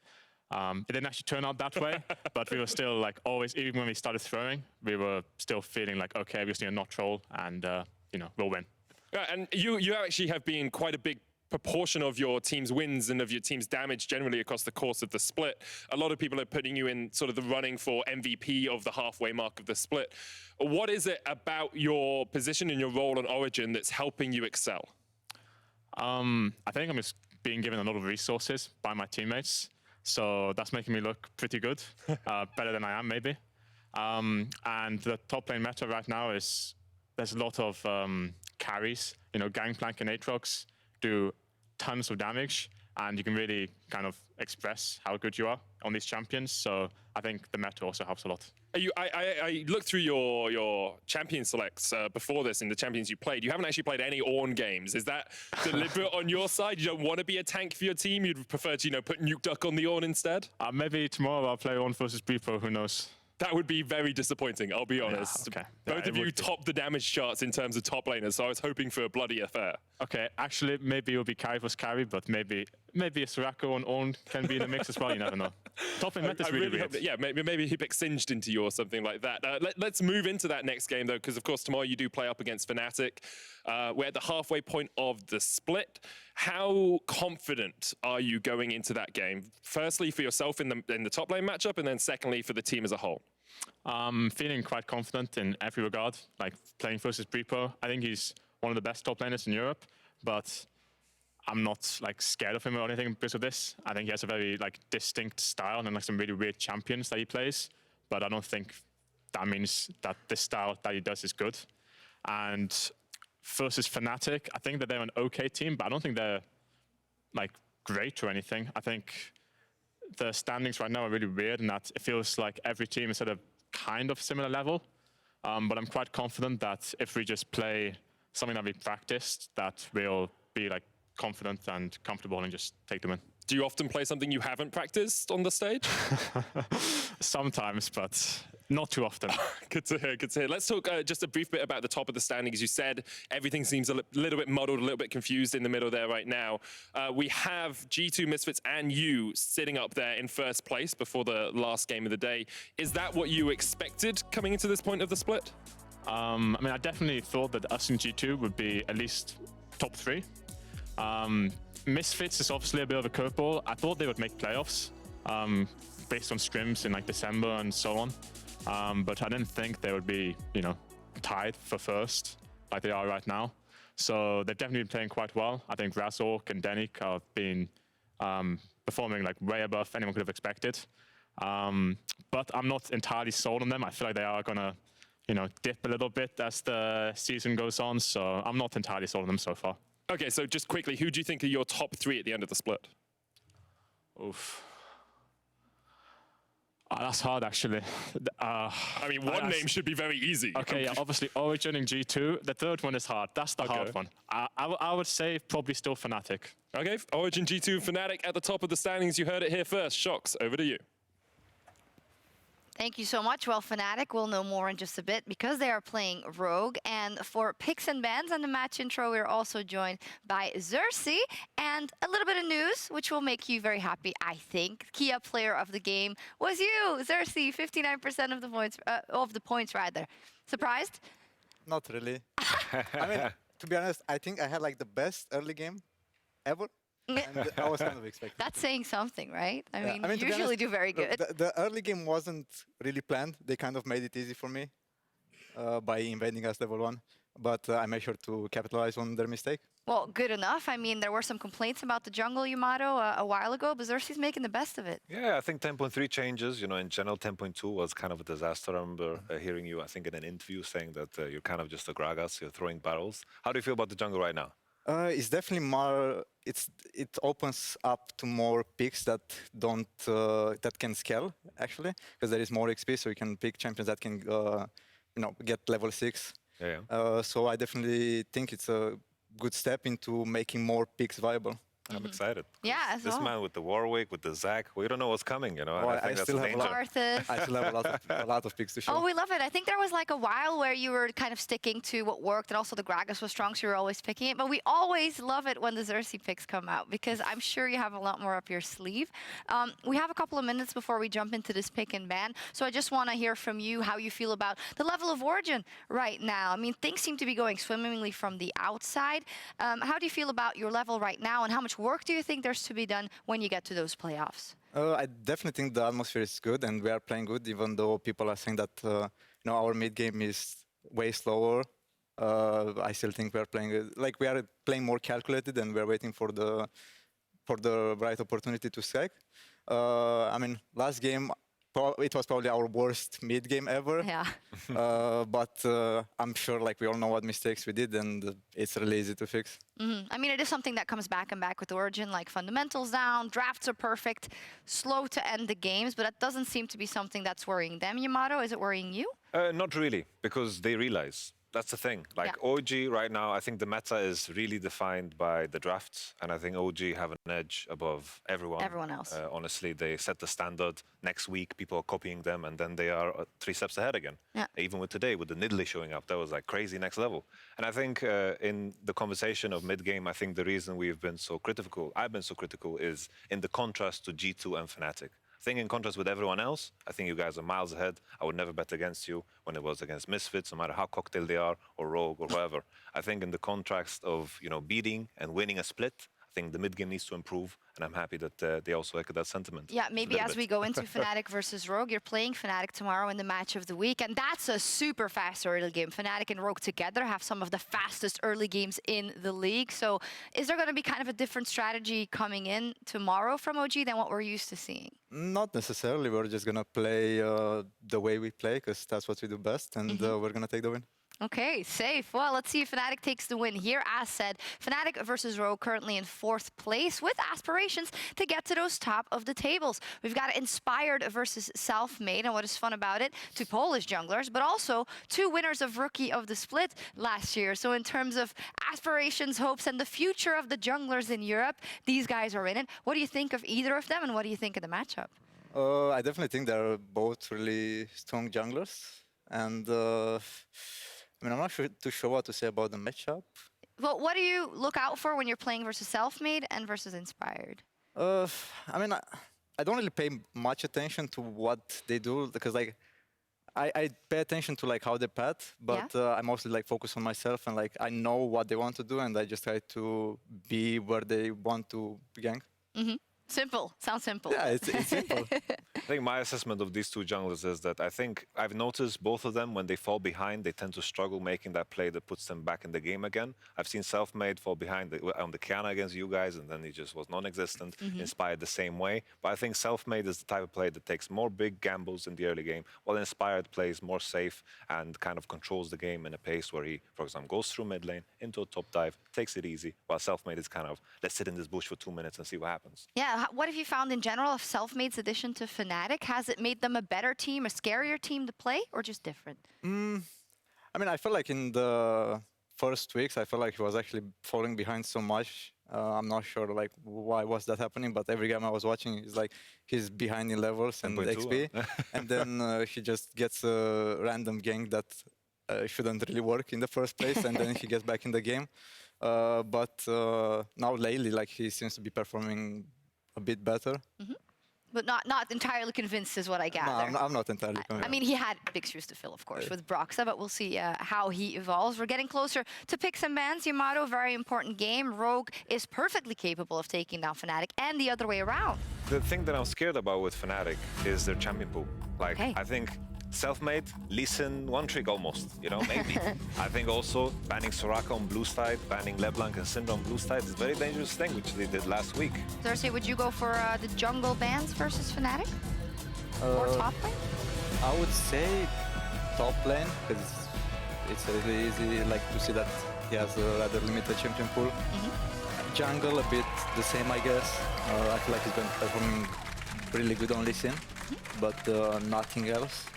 It didn't actually turn out that way, but we were still like always, even when we started throwing, we were still feeling like, okay, we just need to not troll and, we'll win. And you actually have been quite a big proportion of your team's wins and of your team's damage generally across the course of the split. A lot of people are putting you in sort of the running for MVP of the halfway mark of the split. What is it about your position and your role on Origen that's helping you excel? I think I'm just being given a lot of resources by my teammates. So that's making me look pretty good, better than I am maybe. And the top lane meta right now is, there's a lot of carries. Gangplank and Aatrox do tons of damage, and you can really kind of express how good you are on these champions. So I think the meta also helps a lot. I looked through your champion selects before this in the champions you played. You haven't actually played any Ornn games. Is that deliberate on your side? You don't want to be a tank for your team? You'd prefer to, put Nuke Duck on the Ornn instead? Maybe tomorrow I'll play Ornn versus Breepo, who knows? That would be very disappointing, I'll be honest. Yeah, okay. Both of you top the damage charts in terms of top laners, so I was hoping for a bloody affair. Okay, actually, maybe it'll be carry versus carry, but maybe a Soraka and Ornn can be in the mix as well, you never know. Top lane meta is really weird. Yeah, maybe he picks Singed into you or something like that. Let's move into that next game, though, because, of course, tomorrow you do play up against Fnatic. We're at the halfway point of the split. How confident are you going into that game? Firstly, for yourself in the top lane matchup, and then secondly, for the team as a whole? I'm feeling quite confident in every regard, like playing versus Breepo. I think he's one of the best top laners in Europe, but I'm not scared of him or anything because of this. I think he has a very distinct style and some really weird champions that he plays, but I don't think that means that this style that he does is good. And versus Fnatic, I think that they're an okay team, but I don't think they're great or anything. I think the standings right now are really weird, and that it feels like every team is at a kind of similar level. But I'm quite confident that if we just play something that we practiced, that we'll be confident and comfortable and just take them in. Do you often play something you haven't practiced on the stage? Sometimes, but not too often. Good to hear, good to hear. Let's talk just a brief bit about the top of the standings. You said everything seems a little bit muddled, a little bit confused in the middle there right now. We have G2, Misfits, and you sitting up there in first place before the last game of the day. Is that what you expected coming into this point of the split? I mean, I definitely thought that us and G2 would be at least top 3. Misfits is obviously a bit of a curveball. I thought they would make playoffs based on scrims in like December and so on. But I didn't think they would be, you know, tied for first like they are right now. So they've definitely been playing quite well. I think Razork and Denik have been performing like way above anyone could have expected. But I'm not entirely sold on them. I feel like they are gonna, you know, dip a little bit as the season goes on. So I'm not entirely sold on them so far. Okay, so just quickly, who do you think are your top 3 at the end of the split? Oof. That's hard, actually. I mean, one name should be very easy. Okay, yeah, obviously Origen and G2. The third one is hard. That's the hard one. I would say probably still Fnatic. Okay, Origen, G2, Fnatic at the top of the standings. You heard it here first. Shox, over to you. Thank you so much. Well, Fnatic will know more in just a bit because they are playing Rogue. And for picks and bans and the match intro, we're also joined by Xerxes. And a little bit of news, which will make you very happy, I think. Kia player of the game was you, Xerxes, 59% of the points, rather. Surprised? Not really. I mean, to be honest, I think I had like the best early game ever. And I was kind of expecting. That's saying something, right? I mean, to you be usually honest, do very good. The early game wasn't really planned. They kind of made it easy for me by invading us level 1. But I made sure to capitalize on their mistake. Well, good enough. I mean, there were some complaints about the jungle Yamato a while ago, but Xerxes making the best of it. Yeah, I think 10.3 changes. You know, in general, 10.2 was kind of a disaster. I remember hearing you, I think, in an interview saying that you're kind of just a Gragas, you're throwing barrels. How do you feel about the jungle right now? It's definitely more. It opens up to more picks that don't that can scale actually, because there is more XP, so you can pick champions that can you know, get level 6. Yeah. So I definitely think it's a good step into making more picks viable. I'm excited. Yeah, as this well. man with the Warwick, with the Zac, we don't know what's coming, you know. Well, and I think that's still the have a danger. lot. Arthas. I still have a lot of picks to show. Oh, we love it. I think there was like a while where you were kind of sticking to what worked, and also the Gragas was strong, so you were always picking it. But we always love it when the Xerxes picks come out, because I'm sure you have a lot more up your sleeve. We have a couple of minutes before we jump into this pick and ban, so I just want to hear from you how you feel about the level of Origen right now. I mean, things seem to be going swimmingly from the outside. How do you feel about your level right now, and how much work do you think there's to be done when you get to those playoffs? I definitely think the atmosphere is good and we are playing good, even though people are saying that you know, our mid game is way slower. I still think we are playing like we are playing more calculated, and we are waiting for the right opportunity to strike. I mean, last game it was probably our worst mid game ever. Yeah. But I'm sure like we all know what mistakes we did, and it's really easy to fix. I mean, it is something that comes back and back with Origen, like fundamentals down, drafts are perfect, slow to end the games, but that doesn't seem to be something that's worrying them. Yamato, is it worrying you? Not really, because they realize. That's the thing. Like OG right now, I think the meta is really defined by the drafts, and I think OG have an edge above everyone. Everyone else. Honestly, they set the standard. Next week, people are copying them, and then they are 3 steps ahead again. Yeah. Even with today, with the Nidalee showing up, that was like crazy next level. And I think in the conversation of mid-game, I think the reason we've been so critical, I've been so critical, is in the contrast to G2 and Fnatic. I think in contrast with everyone else, I think you guys are miles ahead. I would never bet against you when it was against Misfits, no matter how cocktail they are, or Rogue, or whatever. I think in the contrast of, you know, beating and winning a split, I think the mid-game needs to improve, and I'm happy that they also echo that sentiment. Yeah, maybe as we go into Fnatic versus Rogue, you're playing Fnatic tomorrow in the match of the week, and that's a super fast early game. Fnatic and Rogue together have some of the fastest early games in the league. So is there going to be kind of a different strategy coming in tomorrow from OG than what we're used to seeing? Not necessarily. We're just going to play the way we play, because that's what we do best, and we're going to take the win. Okay, safe. Well, let's see if Fnatic takes the win here. As said, Fnatic versus Rogue currently in 4th place with aspirations to get to those top of the tables. We've got Inspired versus Self-Made, and what is fun about it, 2 Polish junglers, but also 2 winners of Rookie of the Split last year. So in terms of aspirations, hopes, and the future of the junglers in Europe, these guys are in it. What do you think of either of them, and what do you think of the matchup? I definitely think they're both really strong junglers, and I mean, I'm not too sure what to say about the matchup. Well, what do you look out for when you're playing versus Self-Made and versus Inspired? I mean, I don't really pay much attention to what they do, because like I pay attention to like how they path, but I mostly like focus on myself and like I know what they want to do, and I just try to be where they want to gank. Simple. Sounds simple. Yeah, it's simple. I think my assessment of these two junglers is that I think I've noticed both of them, when they fall behind, they tend to struggle making that play that puts them back in the game again. I've seen Selfmade fall behind on the Kiana against you guys, and then he just was non-existent. Inspired the same way. But I think Selfmade is the type of player that takes more big gambles in the early game, while Inspired plays more safe and kind of controls the game in a pace where he, for example, goes through mid lane, into a top dive, takes it easy, while Selfmade is kind of, let's sit in this bush for 2 minutes and see what happens. Yeah, what have you found in general of Selfmade's addition to Fnatic? Has it made them a better team, a scarier team to play, or just different? I mean, I feel like in the first weeks, I felt like he was actually falling behind so much. I'm not sure like why was that happening, but every game I was watching, it's like he's behind in levels and XP, and then he just gets a random gank that shouldn't really work in the first place, and then he gets back in the game. But now lately, like he seems to be performing a bit better. But not entirely convinced is what I gather. No, I'm not entirely convinced. I mean, he had big shoes to fill, of course, with Broxa, but we'll see how he evolves. We're getting closer to picks and bans. Yamato, very important game. Rogue is perfectly capable of taking down Fnatic, and the other way around. The thing that I'm scared about with Fnatic is their champion pool. Like, I think Selfmade, Lee Sin, one trick almost, you know, maybe. I think also banning Soraka on blue side, banning LeBlanc and Syndra on blue side is a very dangerous thing, which they did last week. Cersei, would you go for the jungle bans versus Fnatic? Or top lane? I would say top lane, because it's really easy like to see that he has a rather limited champion pool. Jungle a bit the same, I guess. I feel like he's been performing really good on Lee Sin, but nothing else.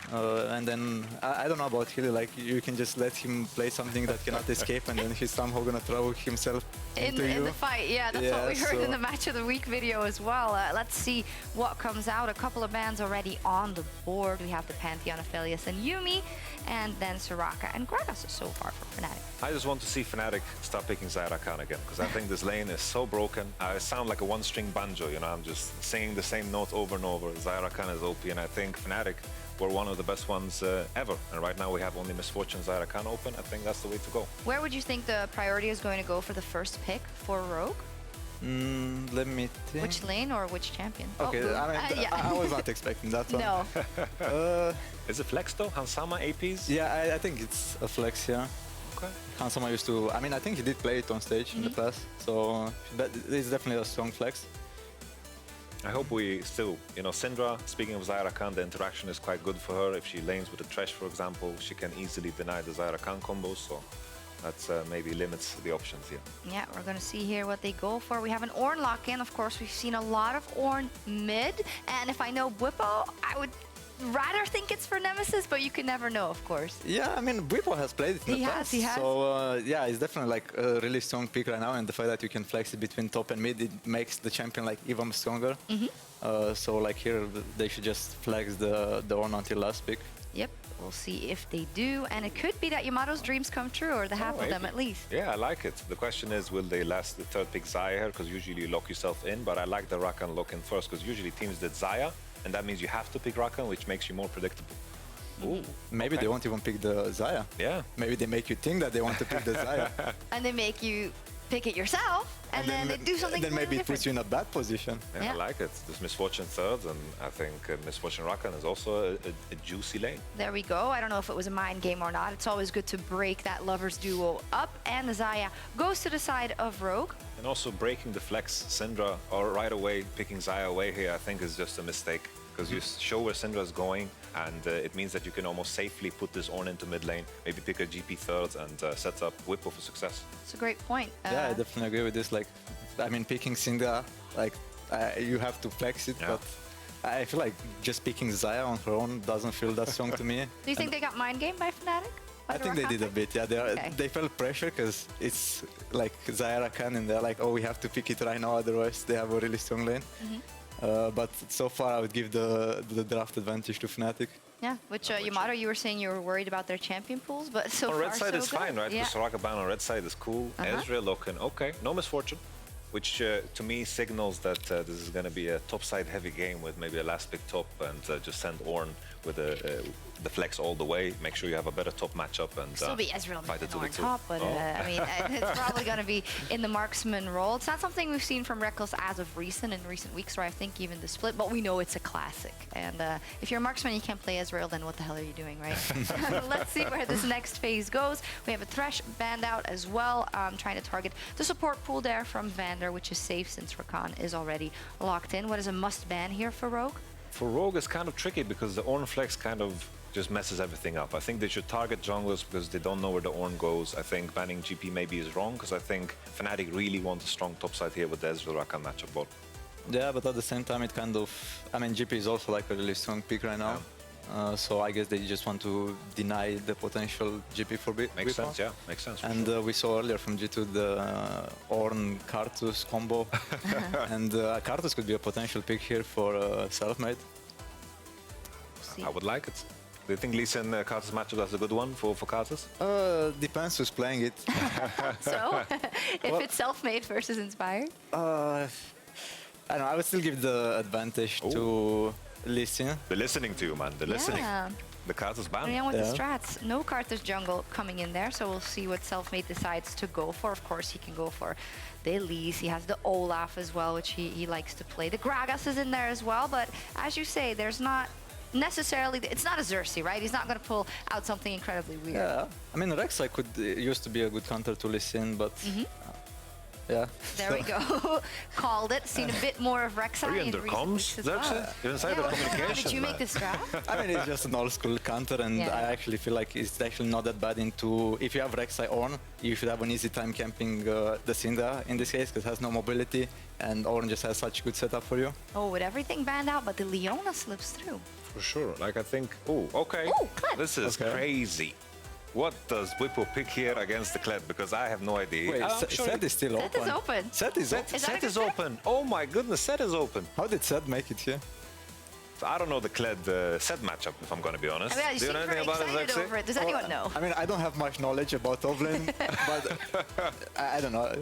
And then I don't know about Hilly, like you can just let him play something that cannot escape, and then he's somehow gonna throw himself into you. In the fight, yeah, that's what we heard in the Match of the Week video as well. Let's see what comes out. A couple of bans already on the board. We have the Pantheon, Aphelios, and Yuumi, and then Soraka and Gragas so far for Fnatic. I just want to see Fnatic start picking Zyra Khan again, because I think this lane is so broken. I sound like a one-string banjo, you know, I'm just singing the same note over and over. Zyra Khan is OP, and I think Fnatic were one of the best ones ever. And right now we have only Misfortune Zyra Khan open. I think that's the way to go. Where would you think the priority is going to go for the first pick for Rogue? Let me think. Which lane or which champion? Okay, I mean, I was not expecting that one. No. Is it flex though? Hansama APs? Yeah, I think it's a flex, yeah. Okay. Hansama used to, I mean, I think he did play it on stage in the past, so that is definitely a strong flex. I hope we still, you know, Syndra, speaking of Zyra Khan, the interaction is quite good for her. If she lanes with the Thresh, for example, she can easily deny the Zyra Khan combos, so that maybe limits the options here. Yeah, we're going to see here what they go for. We have an Ornn lock-in. Of course, we've seen a lot of Ornn mid, and if I know Bwipo, I would rather think it's for Nemesis, but you can never know, of course. Yeah, I mean, Bwipo has played it in the past. He has. So, yeah, it's definitely like a really strong pick right now, and the fact that you can flex it between top and mid, it makes the champion like even stronger. So, like here, they should just flex the Ornn until last pick. Yep, we'll see if they do, and it could be that Yamato's dreams come true, or the half of them at least. Yeah, I like it. The question is, will they last the third pick Xayah here? Because usually you lock yourself in, but I like the Rakan lock-in first, because usually teams did Xayah, and that means you have to pick Rakan, which makes you more predictable. Ooh, Maybe they won't even pick the Xayah. Yeah. Maybe they make you think that they want to pick the Xayah. And they make you pick it yourself, and then they do something Then maybe it different. puts you in a bad position. Yeah, I like it. This Misfortune third, and I think Misfortune Rakan is also a juicy lane. There we go. I don't know if it was a mind game or not. It's always good to break that lovers duo up, and Xayah goes to the side of Rogue. And also breaking the flex Syndra, or right away picking Xayah away here, I think is just a mistake. Because you show where Syndra is going, and it means that you can almost safely put this Ornn into mid lane, maybe pick a GP third, and set up Bwipo for success. It's a great point. Yeah, I definitely agree with this. Like, I mean, picking Syndra, like, you have to flex it, but I feel like just picking Xayah on her own doesn't feel that strong to me. Do you think they got mind game by Fnatic? I think they did a bit, yeah. They felt pressure because it's like Zyra Khan, and they're like, oh, we have to pick it right now, otherwise they have a really strong lane. But so far, I would give the draft advantage to Fnatic. Yeah, which Yamato, you were saying you were worried about their champion pools, but so on far red side so is good. fine, right? Yeah. The Soraka ban on red side is cool. Ezreal looking okay. No Misfortune, which to me signals that this is going to be a top side heavy game with maybe a last pick top and just send Ornn the flex all the way. Make sure you have a better top matchup and Still be Ezreal fight it to on the two. top, but I mean, it's probably going to be in the marksman role. It's not something we've seen from Reckless as of recent weeks, or I think even the split, but we know it's a classic. And if you're a marksman and you can't play Ezreal, then what the hell are you doing, right? Let's see where this next phase goes. We have a Thresh banned out as well, trying to target the support pool there from Vander, which is safe since Rakan is already locked in. What is a must ban here for Rogue? For Rogue, it's kind of tricky because the Ornn flex kind of just messes everything up. I think they should target junglers because they don't know where the Ornn goes. I think banning GP maybe is wrong because I think Fnatic really want a strong top side here with the Ezreal Rakan matchup bot. Yeah, but at the same time, it kind of... I mean, GP is also like a really strong pick right now. So I guess they just want to deny the potential GP for Bwipo. Makes sense, yeah. Makes sense. And we saw earlier from G2 the Ornn-Karthus combo. And Karthus could be a potential pick here for Selfmade. I would like it. Do you think Lee Sin Karthus matchup is a good one for Karthus? Depends who's playing it. So, if it's self-made versus inspired? I don't know, I would still give the advantage to Lee Sin. They're listening to you, man. They're listening. The Karthus ban. And with the strats, no Karthus jungle coming in there, so we'll see what Selfmade decides to go for. Of course, he can go for the Elise. He has the Olaf as well, which he likes to play. The Gragas is in there as well, but as you say, there's not necessarily, it's not a Xerxes, right? He's not going to pull out something incredibly weird. Yeah, I mean, Rek'Sai could used to be a good counter to Lee Sin, but yeah. There we go. Called it. Seen a bit more of Rek'Sai. Are you under comms, Xerxes? You're inside the communication. Did you make this draft? I mean, it's just an old school counter, and I actually feel like it's actually not that bad into... If you have Rek'Sai Ornn, you should have an easy time camping the Syndra in this case, because it has no mobility, and Ornn just has such good setup for you. Oh, with everything banned out, but the Leona slips through. For sure. Like, I think... Oh, okay. Oh, Kled. This is crazy. What does Bwipo pick here against the Kled? Because I have no idea. Wait, Set is still open. Set is open. Set is open. Set is open. Oh my goodness, Set is open. How did Set make it here? I don't know the Kled Set matchup, if I'm going to be honest. I mean, you Do you know seem anything very about it, excited Zexy? over it. Does anyone know? I mean, I don't have much knowledge about top lane, but I don't know.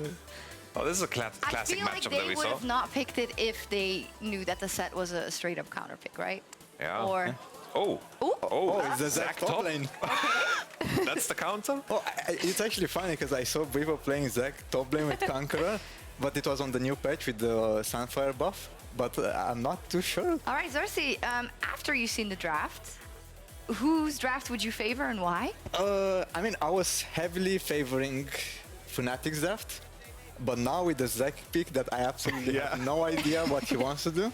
Oh, this is a classic I feel like matchup they that we would saw. have not picked it if they knew that the Set was a straight-up counter pick, right? Yeah. Or... Oh. Ooh. Oh, It's the Zac top lane. That's the counter? Oh, it's actually funny because I saw Bwipo playing Zac top lane with Conqueror, but it was on the new patch with the Sunfire buff, but I'm not too sure. All right, Xerxes, after you've seen the draft, whose draft would you favor and why? I mean, I was heavily favoring Fnatic's draft, but now with the Zac pick that I absolutely have no idea what he wants to do.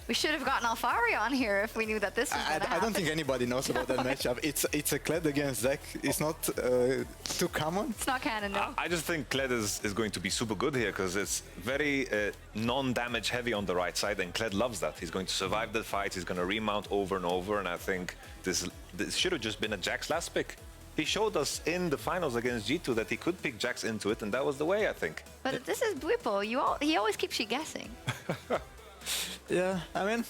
We should have gotten Alfari on here if we knew that this was going to happen. I don't think anybody knows about that matchup. It's a Kled against Zac. It's not too common. It's not canon, no. I just think Kled is going to be super good here because it's very non-damage heavy on the right side, and Kled loves that. He's going to survive the fight. He's going to remount over and over, and I think this should have just been a Jax last pick. He showed us in the finals against G2 that he could pick Jax into it, and that was the way, I think. But this is Bwipo. He always keeps you guessing. Yeah, I mean,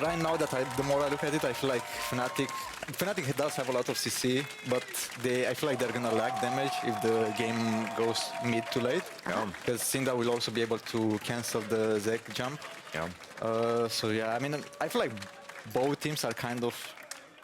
right now that the more I look at it, I feel like Fnatic does have a lot of CC, but I feel like they're gonna lack damage if the game goes mid to late. Because Syndra will also be able to cancel the Zac jump. Yeah. So yeah, I mean, I feel like both teams are kind of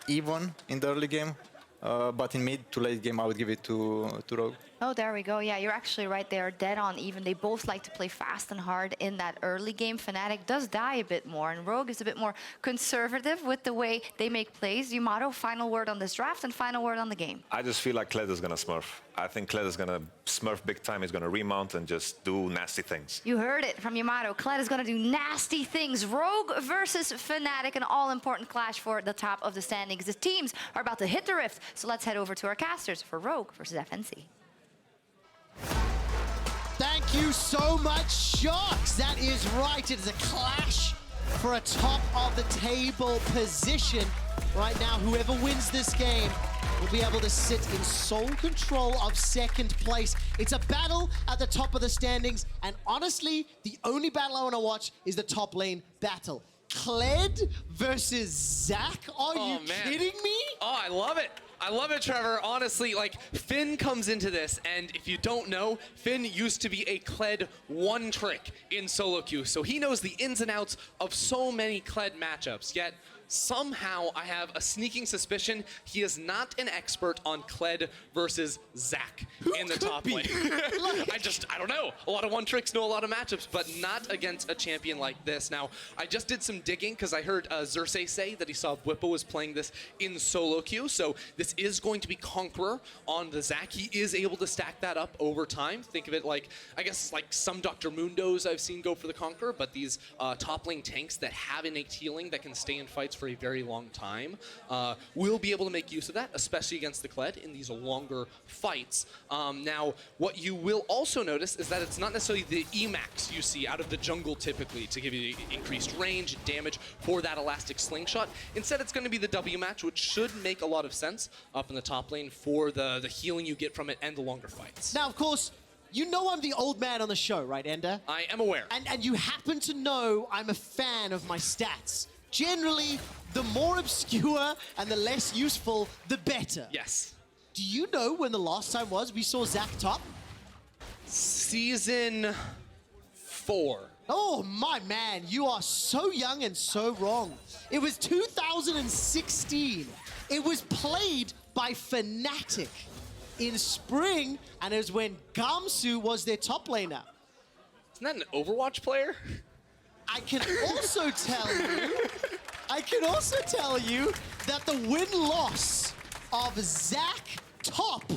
even in the early game, but in mid to late game, I would give it to Rogue. Oh, there we go. Yeah, you're actually right. They are dead on even. They both like to play fast and hard in that early game. Fnatic does die a bit more, and Rogue is a bit more conservative with the way they make plays. Yamato, final word on this draft and final word on the game. I just feel like Kled is going to smurf. I think Kled is going to smurf big time. He's going to remount and just do nasty things. You heard it from Yamato. Kled is going to do nasty things. Rogue versus Fnatic, an all-important clash for the top of the standings. The teams are about to hit the rift, so let's head over to our casters for Rogue versus FNC. Thank you so much, Sharks. That is right. It is a clash for a top of the table position. Right now, whoever wins this game will be able to sit in sole control of second place. It's a battle at the top of the standings, and honestly, the only battle I want to watch is the top lane battle. Kled versus Zac? Are you kidding me? Oh, I love it. I love it, Trevor. Honestly, like, Finn comes into this, and if you don't know, Finn used to be a Kled one trick in solo queue, so he knows the ins and outs of so many Kled matchups. Yet, somehow I have a sneaking suspicion he is not an expert on Kled versus Zac in the top lane. I don't know. A lot of one tricks, know a lot of matchups, but not against a champion like this. Now, I just did some digging because I heard Xerxes say that he saw Bwipo was playing this in solo queue, so this is going to be Conqueror on the Zac. He is able to stack that up over time. Think of it like, I guess, like some Dr. Mundos I've seen go for the Conqueror, but these top lane tanks that have innate healing that can stay in fights for a very long time will be able to make use of that, especially against the Kled in these longer fights. Now, what you will also notice is that it's not necessarily the Emax you see out of the jungle typically to give you the increased range and damage for that elastic slingshot. Instead, it's going to be the W match, which should make a lot of sense up in the top lane for the healing you get from it and the longer fights. Now, of course, you know I'm the old man on the show, right, Ender? I am aware. And you happen to know I'm a fan of my stats. Generally, the more obscure and the less useful, the better. Yes. Do you know when the last time was we saw Zac top? Season 4. Oh, my man, you are so young and so wrong. It was 2016. It was played by Fnatic in spring, and it was when Gamsu was their top laner. Isn't that an Overwatch player? I can also tell you that the win-loss of Zac top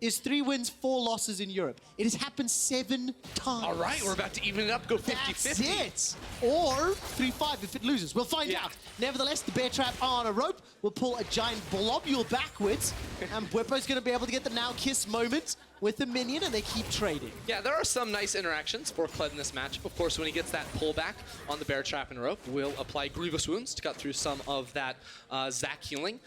is 3 wins, 4 losses in Europe. It has happened 7 times. All right, we're about to even it up, go 50-50. That's it. Or 3-5 if it loses. We'll find out. Nevertheless, the bear trap on a rope will pull a giant blobule backwards, and Bwipo's going to be able to get the now kiss moment with the minion, and they keep trading. Yeah, there are some nice interactions for Kled in this matchup. Of course, when he gets that pullback on the bear trap and rope, we'll apply grievous wounds to cut through some of that Zac healing.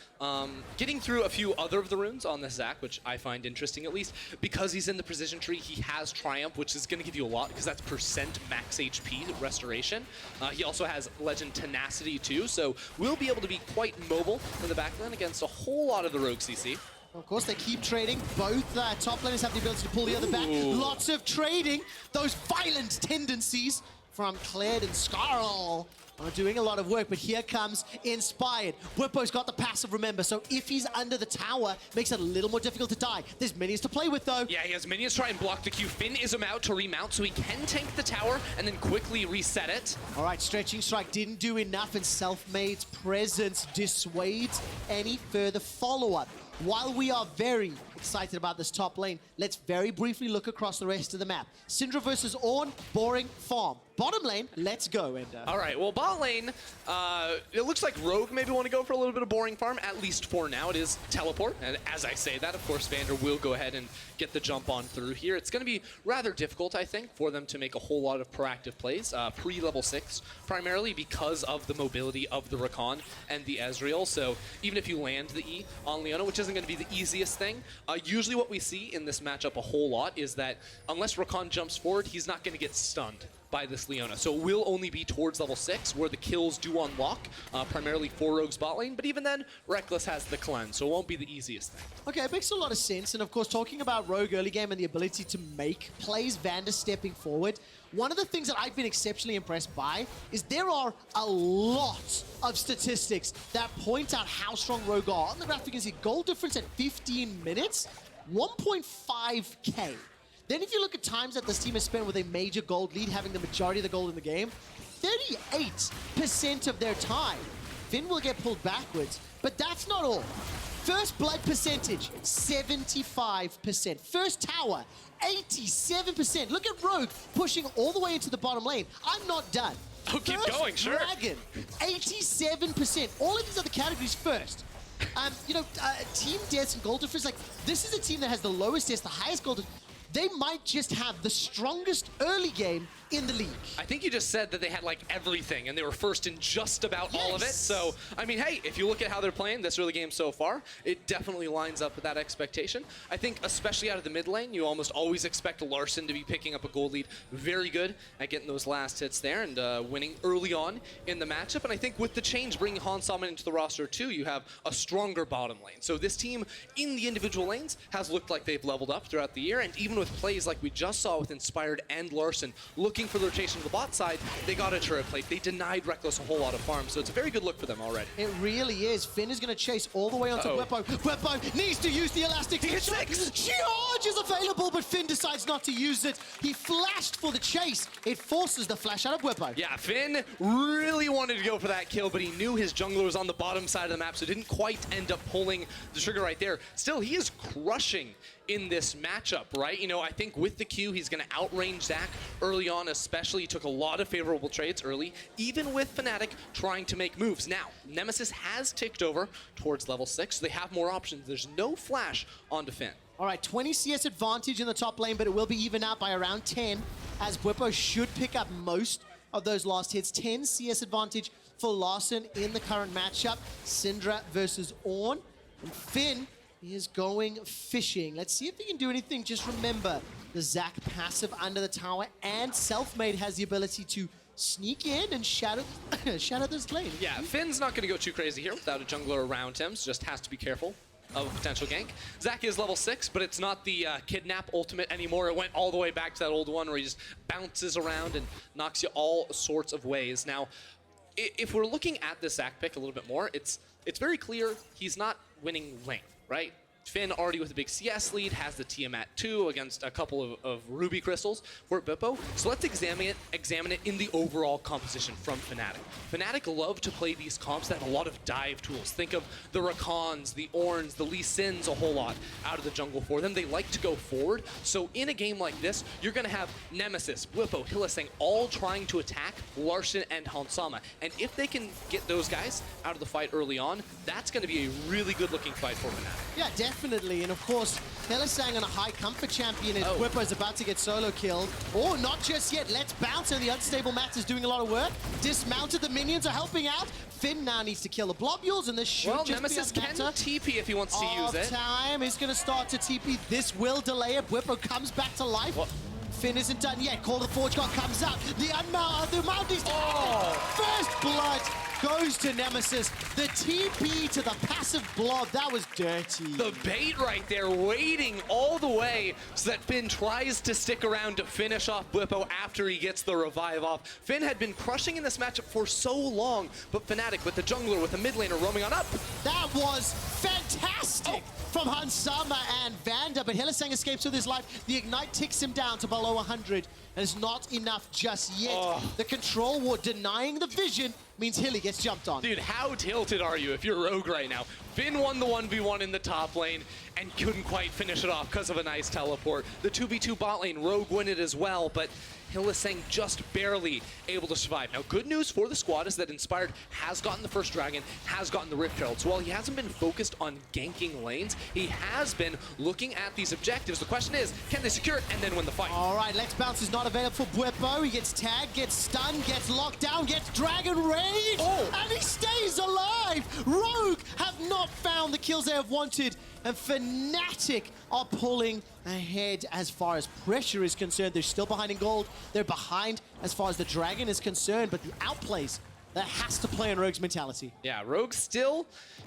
Getting through a few other of the runes on this Zac, which I find interesting at least, because he's in the precision tree, he has Triumph, which is going to give you a lot, because that's percent max HP restoration. He also has Legend Tenacity too, so we'll be able to be quite mobile in the backline against a whole lot of the rogue CC. Of course, they keep trading. Both top laners have the ability to pull the other back. Lots of trading. Those violent tendencies from Kled and Skarl are doing a lot of work, but here comes Inspired. Bwipo's got the passive, remember, so if he's under the tower, makes it a little more difficult to die. There's minions to play with, though. Yeah, he has minions try and block the Q. Finn is about to remount, so he can tank the tower and then quickly reset it. All right, Stretching Strike didn't do enough, and Selfmade's presence dissuades any further follow-up. While we are very excited about this top lane, let's very briefly look across the rest of the map. Syndra versus Ornn, boring farm. Bottom lane, let's go, Ender. All right, well, bot lane, it looks like Rogue maybe want to go for a little bit of boring farm, at least for now. It is teleport, and as I say that, of course, Vander will go ahead and get the jump on through here. It's going to be rather difficult, I think, for them to make a whole lot of proactive plays, pre-level 6, primarily because of the mobility of the Rakan and the Ezreal. So even if you land the E on Leona, which isn't going to be the easiest thing, usually what we see in this matchup a whole lot is that unless Rakan jumps forward, he's not going to get stunned by this Leona. So it will only be towards level 6 where the kills do unlock, primarily for Rogue's bot lane, but even then, Reckless has the cleanse, so it won't be the easiest thing. Okay, it makes a lot of sense, and of course, talking about Rogue early game and the ability to make plays, Vander stepping forward, one of the things that I've been exceptionally impressed by is there are a lot of statistics that point out how strong Rogue are. On the graphic, you can see goal difference at 15 minutes, 1.5K. Then if you look at times that this team has spent with a major gold lead, having the majority of the gold in the game, 38% of their time. Finn will get pulled backwards, but that's not all. First blood percentage, 75%. First tower, 87%. Look at Rogue pushing all the way into the bottom lane. I'm not done. Oh, keep going, sure. Dragon, 87%. All of these other categories first. Team deaths and gold difference, like, this is a team that has the lowest deaths, the highest gold difference. They might just have the strongest early game in the league. I think you just said that they had like everything and they were first in just about all of it. So, I mean, hey, if you look at how they're playing this early game so far, it definitely lines up with that expectation. I think especially out of the mid lane, you almost always expect Larson to be picking up a gold lead. Very good at getting those last hits there and winning early on in the matchup. And I think with the change, bringing Hans Salman into the roster too, you have a stronger bottom lane. So this team in the individual lanes has looked like they've leveled up throughout the year. And even with plays like we just saw with Inspired and Larson, looking looking for the rotation to the bot side, they got a turret plate. They denied Reckless a whole lot of farm, so it's a very good look for them already. It really is. Finn is going to chase all the way onto Bwipo. Bwipo needs to use the elastic. He hits 6! Charge is available, but Finn decides not to use it. He flashed for the chase. It forces the flash out of Bwipo. Yeah, Finn really wanted to go for that kill, but he knew his jungler was on the bottom side of the map, so didn't quite end up pulling the trigger right there. Still, he is crushing in this matchup, right? You know, I think with the Q, he's going to outrange Zach early on, especially. He took a lot of favorable trades early, even with Fnatic trying to make moves. Now, Nemesis has ticked over towards level 6, so they have more options. There's no flash onto Finn. All right, 20 CS advantage in the top lane, but it will be even out by around 10, as Bwipo should pick up most of those last hits. 10 CS advantage for Larssen in the current matchup. Syndra versus Ornn. And Finn is going fishing. Let's see if he can do anything. Just remember, the Zac passive under the tower, and Selfmade has the ability to sneak in and shadow this lane. Yeah, Finn's not going to go too crazy here without a jungler around him, so just has to be careful of a potential gank. Zac is level 6, but it's not the kidnap ultimate anymore. It went all the way back to that old one where he just bounces around and knocks you all sorts of ways. Now, if we're looking at this Zac pick a little bit more, it's very clear he's not winning lane, right? Finn already with a big CS lead, has the Tiamat 2 against a couple of Ruby Crystals for Bwipo. So let's examine it in the overall composition from Fnatic. Fnatic love to play these comps that have a lot of dive tools. Think of the Rakans, the Ornns, the Lee Sins a whole lot out of the jungle for them. They like to go forward. So in a game like this, you're going to have Nemesis, Bwipo, Hylissang all trying to attack Larssen and Hansama. And if they can get those guys out of the fight early on, that's going to be a really good looking fight for Fnatic. Yeah, definitely. And of course, Hylissang on a high comfort champion, and Bwipo is about to get solo killed. Or not just yet. Let's bounce, and the unstable Mats is doing a lot of work. Dismounted, the minions are helping out. Finn now needs to kill the globules, and this should just Nemesis be a can matter TP if he wants to use it. Time is going to start to TP. This will delay it. Bwipo comes back to life. Finn isn't done yet. Call the Forge God comes out. The Mount is first blood goes to Nemesis. The TP to the passive blob, that was dirty. The bait right there, waiting all the way so that Finn tries to stick around to finish off Bwipo after he gets the revive off. Finn had been crushing in this matchup for so long, but Fnatic with the jungler, with the mid laner roaming on up. That was fantastic from Hansama and Vanda, but Hylissang escapes with his life. The Ignite ticks him down to below 100, and it's not enough just yet. The control ward denying the vision means Hilly gets jumped on. Dude, how tilted are you if you're Rogue right now? Finn won the 1v1 in the top lane and couldn't quite finish it off because of a nice teleport. The 2v2 bot lane, Rogue win it as well, but Hylissang just barely able to survive. Now, good news for the squad is that Inspired has gotten the first dragon, has gotten the Rift Herald. So while he hasn't been focused on ganking lanes, he has been looking at these objectives. The question is, can they secure it and then win the fight? All right, Let's Bounce is not available for Bwipo. He gets tagged, gets stunned, gets locked down, gets Dragon Rage, and he stays alive. Rogue have not found the kills they have wanted, and Fnatic are pulling ahead as far as pressure is concerned. They're still behind in gold. They're behind as far as the dragon is concerned, but the outplays, that has to play on Rogue's mentality. Yeah, Rogue still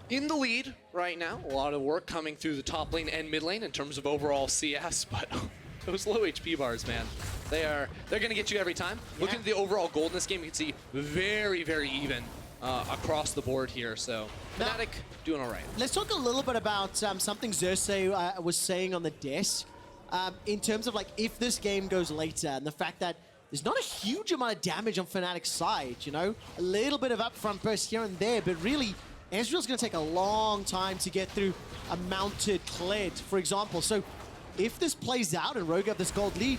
in the lead right now. A lot of work coming through the top lane and mid lane in terms of overall CS, but those low HP bars, man, they're gonna get you every time. Looking at the overall gold in this game, you can see very, very even across the board here. So Fnatic doing all right. Let's talk a little bit about something Xerxes was saying on the desk in terms of like if this game goes later and the fact that there's not a huge amount of damage on Fnatic's side, you know? A little bit of upfront burst here and there, but really, Ezreal's going to take a long time to get through a mounted Kled, for example. So if this plays out and Rogue have this gold lead,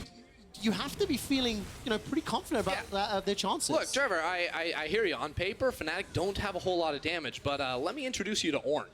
you have to be feeling, you know, pretty confident about their chances. Look, Trevor, I hear you. On paper, Fnatic don't have a whole lot of damage, but let me introduce you to Ornn.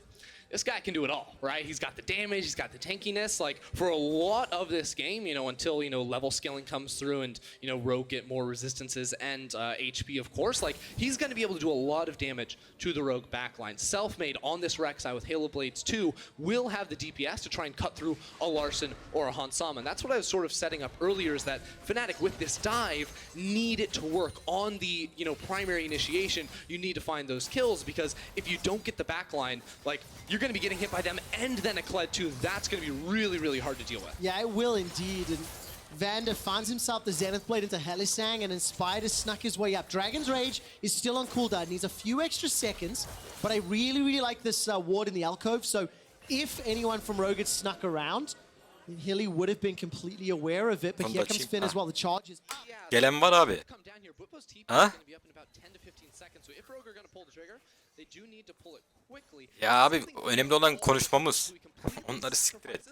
This guy can do it all, right? He's got the damage, he's got the tankiness. Like, for a lot of this game, you know, until, you know, level scaling comes through and, you know, Rogue get more resistances and HP, of course, like, he's going to be able to do a lot of damage to the Rogue backline. Selfmade on this Rek'Sai with Halo Blades 2 will have the DPS to try and cut through a Larssen or a Hansama. And that's what I was sort of setting up earlier, is that Fnatic, with this dive, need it to work on the, you know, primary initiation. You need to find those kills, because if you don't get the backline, like, you're going to be getting hit by them and then a Kled too. That's going to be really, really hard to deal with. Yeah, it will indeed. And Vander finds himself the Zenith Blade into Helisang, and Inspired has snuck his way up. Dragon's Rage is still on cooldown. Needs a few extra seconds, but I really, really like this ward in the alcove. So if anyone from Rogue had snuck around, then Hilly would have been completely aware of it. But Onu da here comes açayım. Finn as Ha. well. The charge is up. Gelen var abi. Ha? Ya abi önemli olan konuşmamız. Onları siktir et.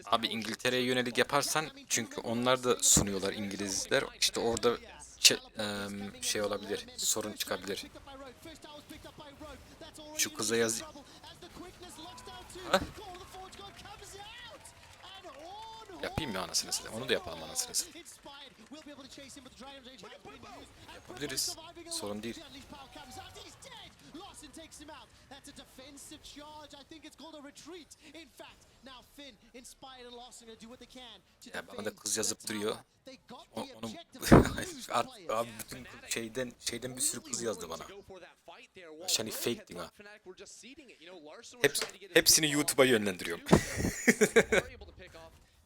Abi İngiltere'ye yönelik yaparsan çünkü onlar da sunuyorlar İngilizler. İşte orada şey olabilir, sorun çıkabilir. Şu kıza yaz... Ha? Yapayım ya anasını satayım. Onu da yapalım anasını satayım. Yapabiliriz. Sorun değil. Ya bana da kız yazıp duruyor. Onu abi bütün şeyden bir sürü kız yazdı bana. Hani fake thing ha. Hepsini YouTube'a yönlendiriyorum.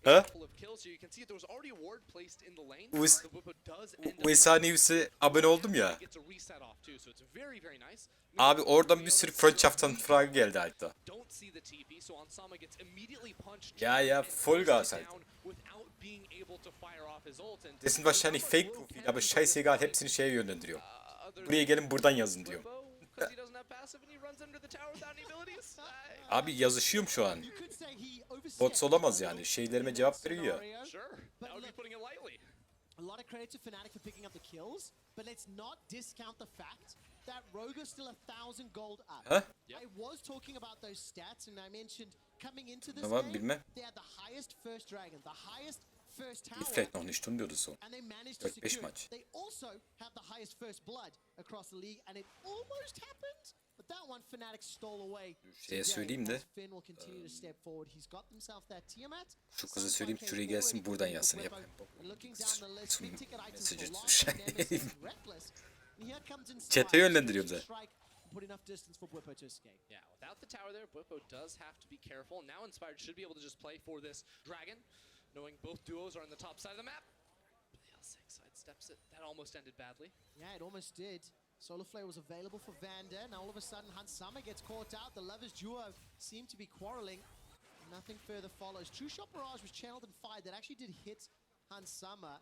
Ha? USA News'e abone oldum ya. Abi oradan bir sürü Freundschaftsanfrage geldi hatta. Ya Vollgas halt. Das sind wahrscheinlich Fake Profil, aber scheißegal, hepsini şeye yönlendiriyor. Buraya gelin buradan yazın diyor. Abi yazışıyorum şu an. Bots olamaz yani. Şeylerime cevap veriyor ya. A lot of credit to Fnatic for picking up the kills, but let's not discount the fact that Rogue is still 1,000 gold up. Huh? I was talking about those stats, and I mentioned coming into this Tamam, game, bilmem. they had the highest first dragon, the highest first tower, Vielleicht noch nicht Stunde oder so. and they managed to 4-5 secure it. maç. They also have the highest first blood across the league, and it almost happened, but that one Fnatic stole away. Şeye söyleyeyim de, Finn will continue to step forward. He's got himself that Tiamat. şu kızı söyleyeyim şuraya gelsin buradan yazsın yapayım. Chat'e yönlendiriyorum zaten. Put enough distance for Bwipo to escape. Yeah, without the tower there, Bwipo does have to be careful. Now Inspired should be able to just play for this Dragon, knowing both duos are on the top side of the map. But the L6 sidesteps it. That almost ended badly. Yeah, it almost did. Solar Flare was available for Vander. Now all of a sudden Hansama gets caught out. The Lovers duo seem to be quarreling. Nothing further follows. True Shot Barrage was channeled and fired. That actually did hit Hansama.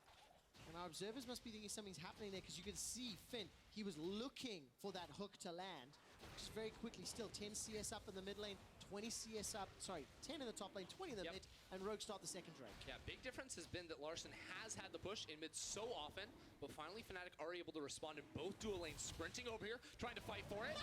And our observers must be thinking something's happening there because you can see Finn, he was looking for that hook to land. Just very quickly, still 10 CS up in the mid lane, 20 CS up, sorry, 10 in the top lane, 20 in the mid, and Rogue start the second Drake. Yeah, big difference has been that Larson has had the push in mid so often, but finally Fnatic are able to respond in both dual lanes, sprinting over here, trying to fight for it.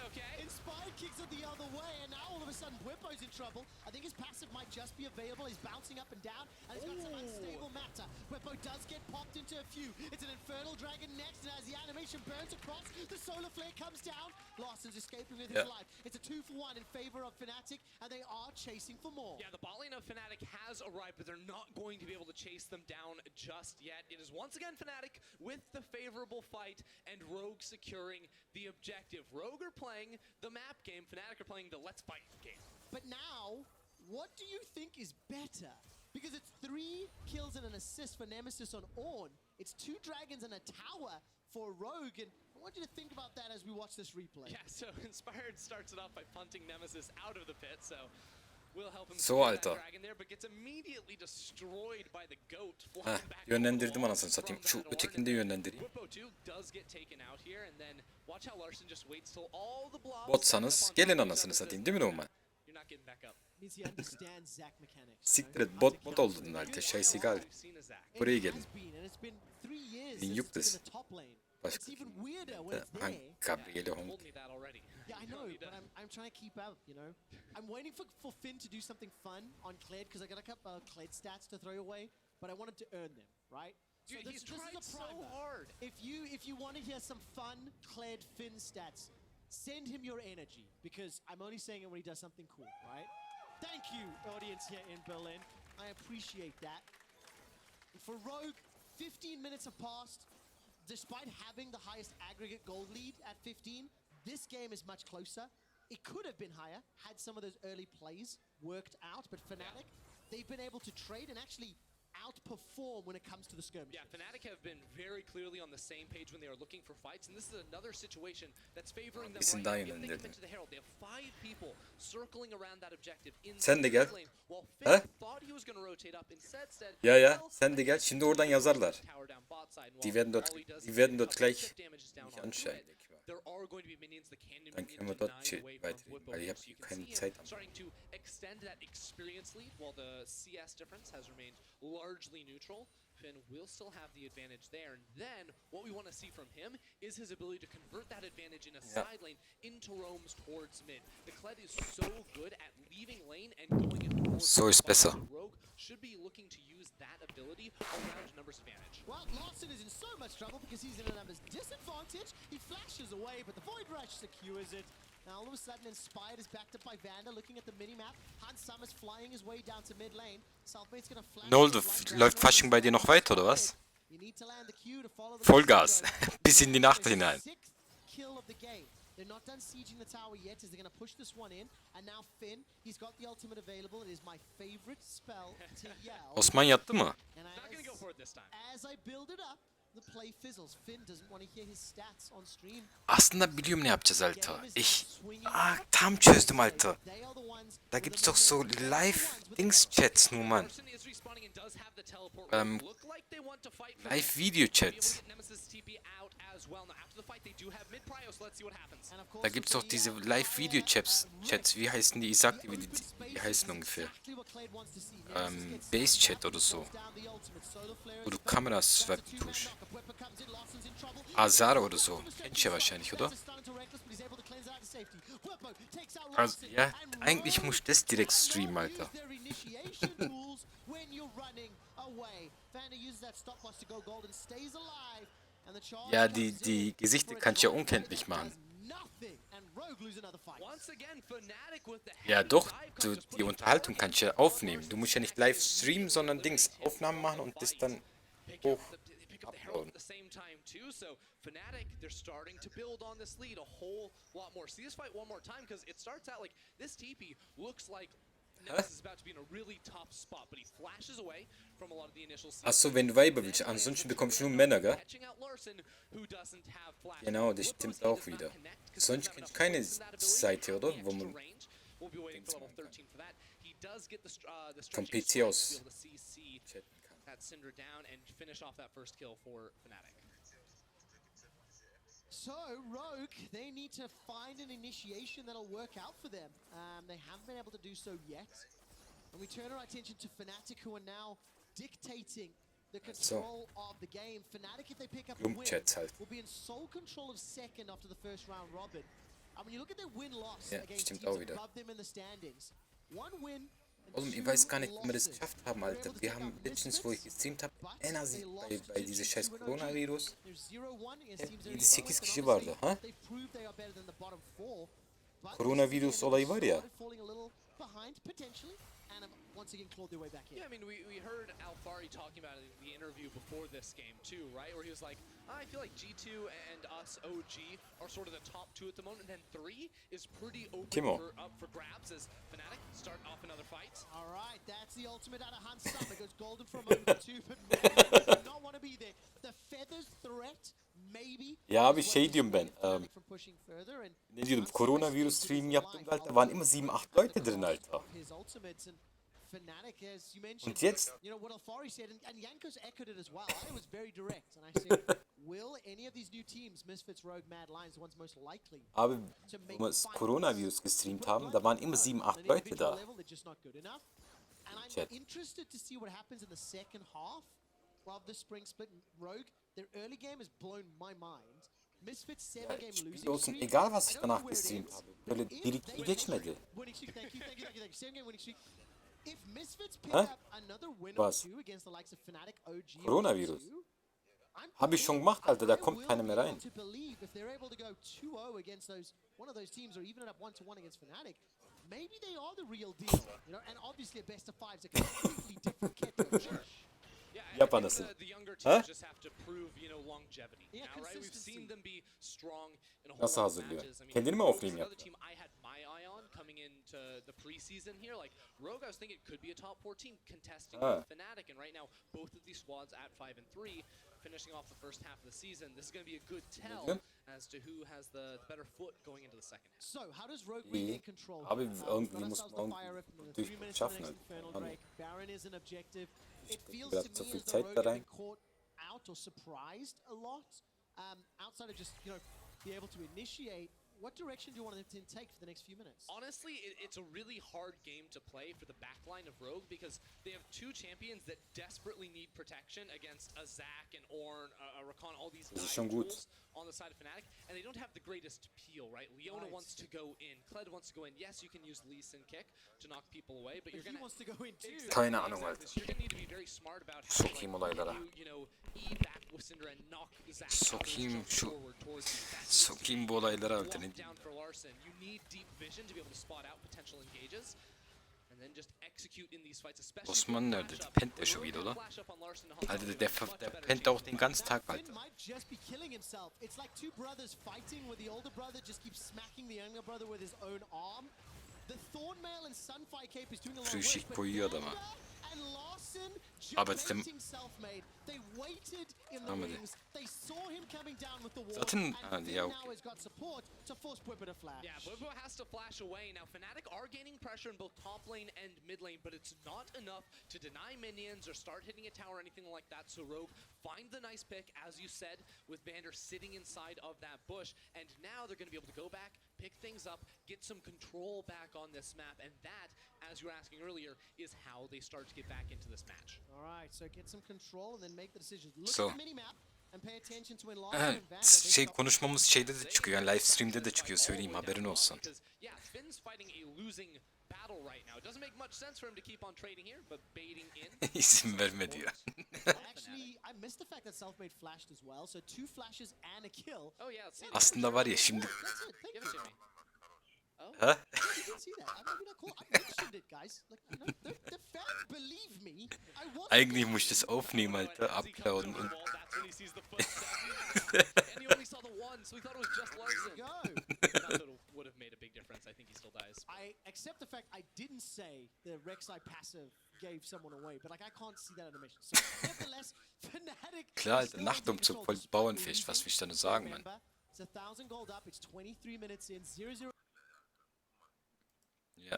Okay. Inspired kicks it the other way, and now all of a sudden Bwipo's in trouble. I think his passive might just be available. He's bouncing up and down, and he's got some unstable matter. Bwipo does get popped into a few. It's an Infernal Dragon next, and as the animation burns across, the Solar Flare comes down. Larson's escaping with his life. It's a 2-for-1 in favor of Fnatic, and they are chasing for more. Yeah, the bot lane of Fnatic has arrived, but they're not going to be able to chase them down just yet. It is once again Fnatic with the favorable fight, and Rogue securing the objective. Rogue are playing the map game, Fnatic are playing the let's fight game. But now, what do you think is better? Because it's 3 kills and an assist for Nemesis on Ornn. It's 2 dragons and a tower for Rogue, and I want you to think about that as we watch this replay. Yeah, so Inspired starts it off by punting Nemesis out of the pit, so we'll help him So secure that Alta. dragon there, but gets immediately destroyed by the goat Heh, flying back. yönlendirdim anasını satayım. Şu ötekini de yönlendireyim. Bwipo too does get taken out here, and then watch how Larson just waits till all the blobs Botsanız gelin anasını satayım değil mi Norman? You're not getting back up. Means he understands Zac mechanics. Siktir et bot oldun halde scheißegal. Buraya gelin. Lin yok des. Başka It's even weirder when it's hangi there. Gabriel'e Hong. Told me that already. Yeah, I know, but I'm trying to keep up, you know? I'm waiting for Finn to do something fun on Kled, because I got a couple of Kled stats to throw away, but I wanted to earn them, right? So Dude, he's tried is a so primer. hard. If you want to hear some fun Kled Finn stats, send him your energy, because I'm only saying it when he does something cool, right? Thank you, audience here in Berlin. I appreciate that. And for Rogue, 15 minutes have passed. Despite having the highest aggregate gold lead at 15, This game is much closer. It could have been higher had some of those early plays worked out, but Fnatic, they've been able to trade and actually outperform when it comes to the skirmish. Yeah, Fnatic have been very clearly on the same page when they are looking for fights, and this is another situation that's favoring them İsim right daha now. If they yönlendirdi. commit to the Herald, they have 5 people circling around that objective in Sen de gel. lane, while He? Finn thought he was going to rotate up instead. Ya ya, well, sen de gel. Şimdi oradan yazarlar. tower down bot side, and Die while werden dort, all he does die is werden get a dort couple gleich chip damages down mich onto anschreien, it. denke ich mal. There are going to be minions, the cannon Dann minions können wir to dort deny away from weiterreden, Whippo weil ich here. habe So you can keine see him Zeit am starting to extend that experience lead while the CS difference has remained largely neutral. Finn will still have the advantage there, and then what we want to see from him is his ability to convert that advantage in a side lane into roams towards mid. The Kled is so good at leaving lane and going in towards So ist besser. Rogue should be looking to use that ability around numbers advantage. Well, Larson is in so much trouble because he's in a numbers disadvantage. He flashes away, but the Void Rush secures it. Now all of a sudden, Inspired is backed up by Vanda. Looking at the minimap, Hans Summers flying his way down to mid lane. Southbait's gonna flash. Ne oldu? Läuft Fasching bei dir noch weiter oder was? Vollgas. Bis in die Nacht hinein. Kill of the game. They're not done sieging the tower yet as they're going to push this one in. And now Finn, he's got the ultimate available. It is my favorite spell to yell. Osman yattı mı? And Not going to go for it this time. as I build it up, the play fizzles. Finn doesn't want to hear his stats on stream. Aslında biliyorum ne yapacağız Alta. Tam çözdüm Alta. They are the ones Da gibt's doch so Live-Dings-Chats nur, Mann. Person is respawning and does have the teleport. Look like they want to fight for Live-Video-Chats. Nemesis TP out as well. Now after the fight they do have mid prio, so let's see what happens. And of course, Da gibt's doch diese Live-Video-Chats. Wie heißen die? Ich sag dir, wie die heißen ungefähr. exactly what Clade wants to see. Nemesis gets Base-Chat oder so. down the ultimate. Solar Flare Wo du is back. Kameras That's a swap two-man push. knock-up. Whipper comes in, Larson's in trouble. Azar oder so. Kennt ihr ja wahrscheinlich, oder? Fences starting to reckless, but he's able to cleanse out to safety. Whippo takes out Also, Larson, ja, and eigentlich Rogue muss ich das direkt cannot streamen, Alter. use their initiation tools when you're running away. Vanda uses that stopwatch to go gold and stays alive. And the charge Ja, comes die in Gesichter for a kannst du ja drive unkenntlich that machen. does nothing, and Rogue lose another fight. Once again, Fnatic with the Ja, heavy doch, dive du, comes die putting Unterhaltung kannst du ja aufnehmen. Du musst ja nicht live streamen, sondern Dings, Aufnahmen machen und das dann hoch. They pick up the Herald at the same time too, so Fnatic, they're starting to build on this lead a whole lot more. See this fight one more time, because it starts out like this TP looks like Nemesis is about to be in a really tough spot, but he flashes away from a lot of the initial Achso, wenn du Weiber willst, ansonsten bekommst du nur Männer, gell? catching out Larson, who doesn't have flash. Genau, das stimmt auch wieder. Sonst kriegst du keine Seite, oder? Wo man We'll be waiting for level 13 for that. He does get the vom stretching PC aus to be able to CC chatten kann. that Cinder down and finish off that first kill for Fnatic. So, Rogue, they need to find an initiation that'll work out for them. They haven't been able to do so yet. And we turn our attention to Fnatic, who are now dictating the control of the game. Fnatic, if they pick up a win, Chats halt. will be in sole control of second after the first round robin. When you look at their win-loss Ja, against stimmt teams auch wieder. above them in the standings, one win and Also, ich two weiß gar nicht, wie wir das losses. geschafft haben, Alter. Wir haben letztens, wo ich gestreamt habe, einer Sieg bei diesem scheiß Coronavirus. Yedi, sekiz kişi vardı, ha? Koronavirüs olayı var ya. Yeah, I mean, we heard Alfari talking about it in the interview before this game too, right? Where he was like, I feel like G2 and us, OG, are sort of the top two at the moment, and then 3 is pretty open Kim o? up for grabs as Fnatic start off another fight. All right, that's the ultimate out of Hans Summer. Goes golden for a moment too, but man, does not want to be there. The feathers threat, maybe. Ja abi şey diyorum ben. From pushing further and Ne diyordum? Koronavirüs stream yaptığımda Alter waren immer 7-8 Leute drin, Alter. his ultimates and Fnatic, as you mentioned. Und jetzt? You know what Alfari said, and Yanko's echoed it as well. I was very direct, and I said, will any of these new teams, Misfits, Rogue, Mad Lions, the ones most likely Abi, to make wo wir das Coronavirus gestreamt haben, da waren immer 7-8 Leute da. level, they're just not good enough. And I'm Chat. interested to see what happens in the second half of the Spring Split. Rogue, their early game has blown my mind. Misfits 7-game losing Spiel olsun, streak. egal was I ich don't know danach where it gestreamt ends. habe. Böyle If 1-2 they geçmedi. winning streak, thank you. 7-game winning streak. If Misfits pick Hä? up another win or Was? two against the likes of Fnatic, OG, or Coronavirus. G2, I'm Hab ich schon gemacht, Alter, da kommt will keiner mehr be rein. able to believe if they're able to go 2-0 against one of those teams, or even end up 1-1 against Fnatic, maybe they are the real deal. You know, and obviously a best of 5's a completely different kettle of fish. Yap anasını. Ha? Nasıl hazırlıyor? Kendini mi offlane yaptı? coming into the preseason here. Like Rogue, I was thinking it could be a top 4 team contesting with Fnatic, and right now both of these squads at 5 and 3, finishing off the first half of the season. This is going to be a good tell as to who has the better foot going into the second half. So how does Rogue regain control? Abi Got ourselves the fire up in the 3 minutes of the next Infernal Drake. Baron is an objective. It feels to me as though Rogue getting caught out or surprised a lot. Outside of just, be able to initiate. What direction do you want to take for the next few minutes? Honestly, it's a really hard game to play for the backline of Rogue because they have two champions that desperately need protection against a Zac and Ornn, a Rakan, all these tools on the side of Fnatic, and they don't have the greatest peel, right? Leona wants to go in, Kled wants to go in. Yes, you can use Lee Sin kick to knock people away, but he wants to go in too. Kaynağı vardı. You're going to need to be very smart about how Sokayım olaylara. E back with Syndra and knock Zac forward towards you. Sokayım bu olaylara alternatif. Down for Larson. You need deep vision to be able to spot out potential engages. And then just execute in these fights, especially Osman nerede? Penta şu videoda. Hadi de Penta auch den ganzen Tag weiter. Might just be killing himself. It's like two brothers fighting where the older brother just keeps smacking the younger brother with his own arm. The Thornmail and Sunfire Cape is doing a lot of work. Früşik koyuyor adama. And Larson Abi dedim. They waited in the wings. They saw him coming down with the wall. Zaten and ya now has got support to force Pwippa to flash. Yeah, Pwippa has to flash away. Now Fnatic are gaining pressure in both top lane and mid lane, but it's not enough to deny minions or start hitting a tower or anything like that. So Rogue find the nice pick, as you said, with Vander sitting inside of that bush. And now they're going to be able to go back, pick things up, get some control back on this map. And that, as you were asking earlier, is how they start to get back into this match. All right, so get some control and then make the decisions. Look So. at the minimap and pay attention to when Larson and Vander. Şey konuşmamız şeyde de çıkıyor yani live stream'de de çıkıyor söyleyeyim haberin olsun. Yeah, Finn's fighting a losing battle right now. It doesn't make much sense for him to keep on trading here, but baiting in. İsim verme diyor. Actually, I missed the fact that Selfmade flashed as well. So 2 flashes and a kill. Oh yeah, see, Aslında var ya şimdi. That's it. Thank give you. it to me. Ha? I didn't see that. Maybe not cool. I mentioned it, guys. Like, the fans believe me. I want. Eigentlich muss ich das aufnehmen, Alter, uploaden und. That's when he sees the footsteps. And he only saw the one, so he thought it was just Larson. Go. Not that it would have made a big difference. I think he still dies. I accept the fact I didn't say the Rek'Sai passive gave someone away, but like I can't see that animation. So nevertheless, Fnatic. Klar, Alter, Nachtumzug voll Bauernfisch, was will ich da nur sagen, Mann? It's 1,000 gold up. It's 23 minutes in. 0-0. Ja.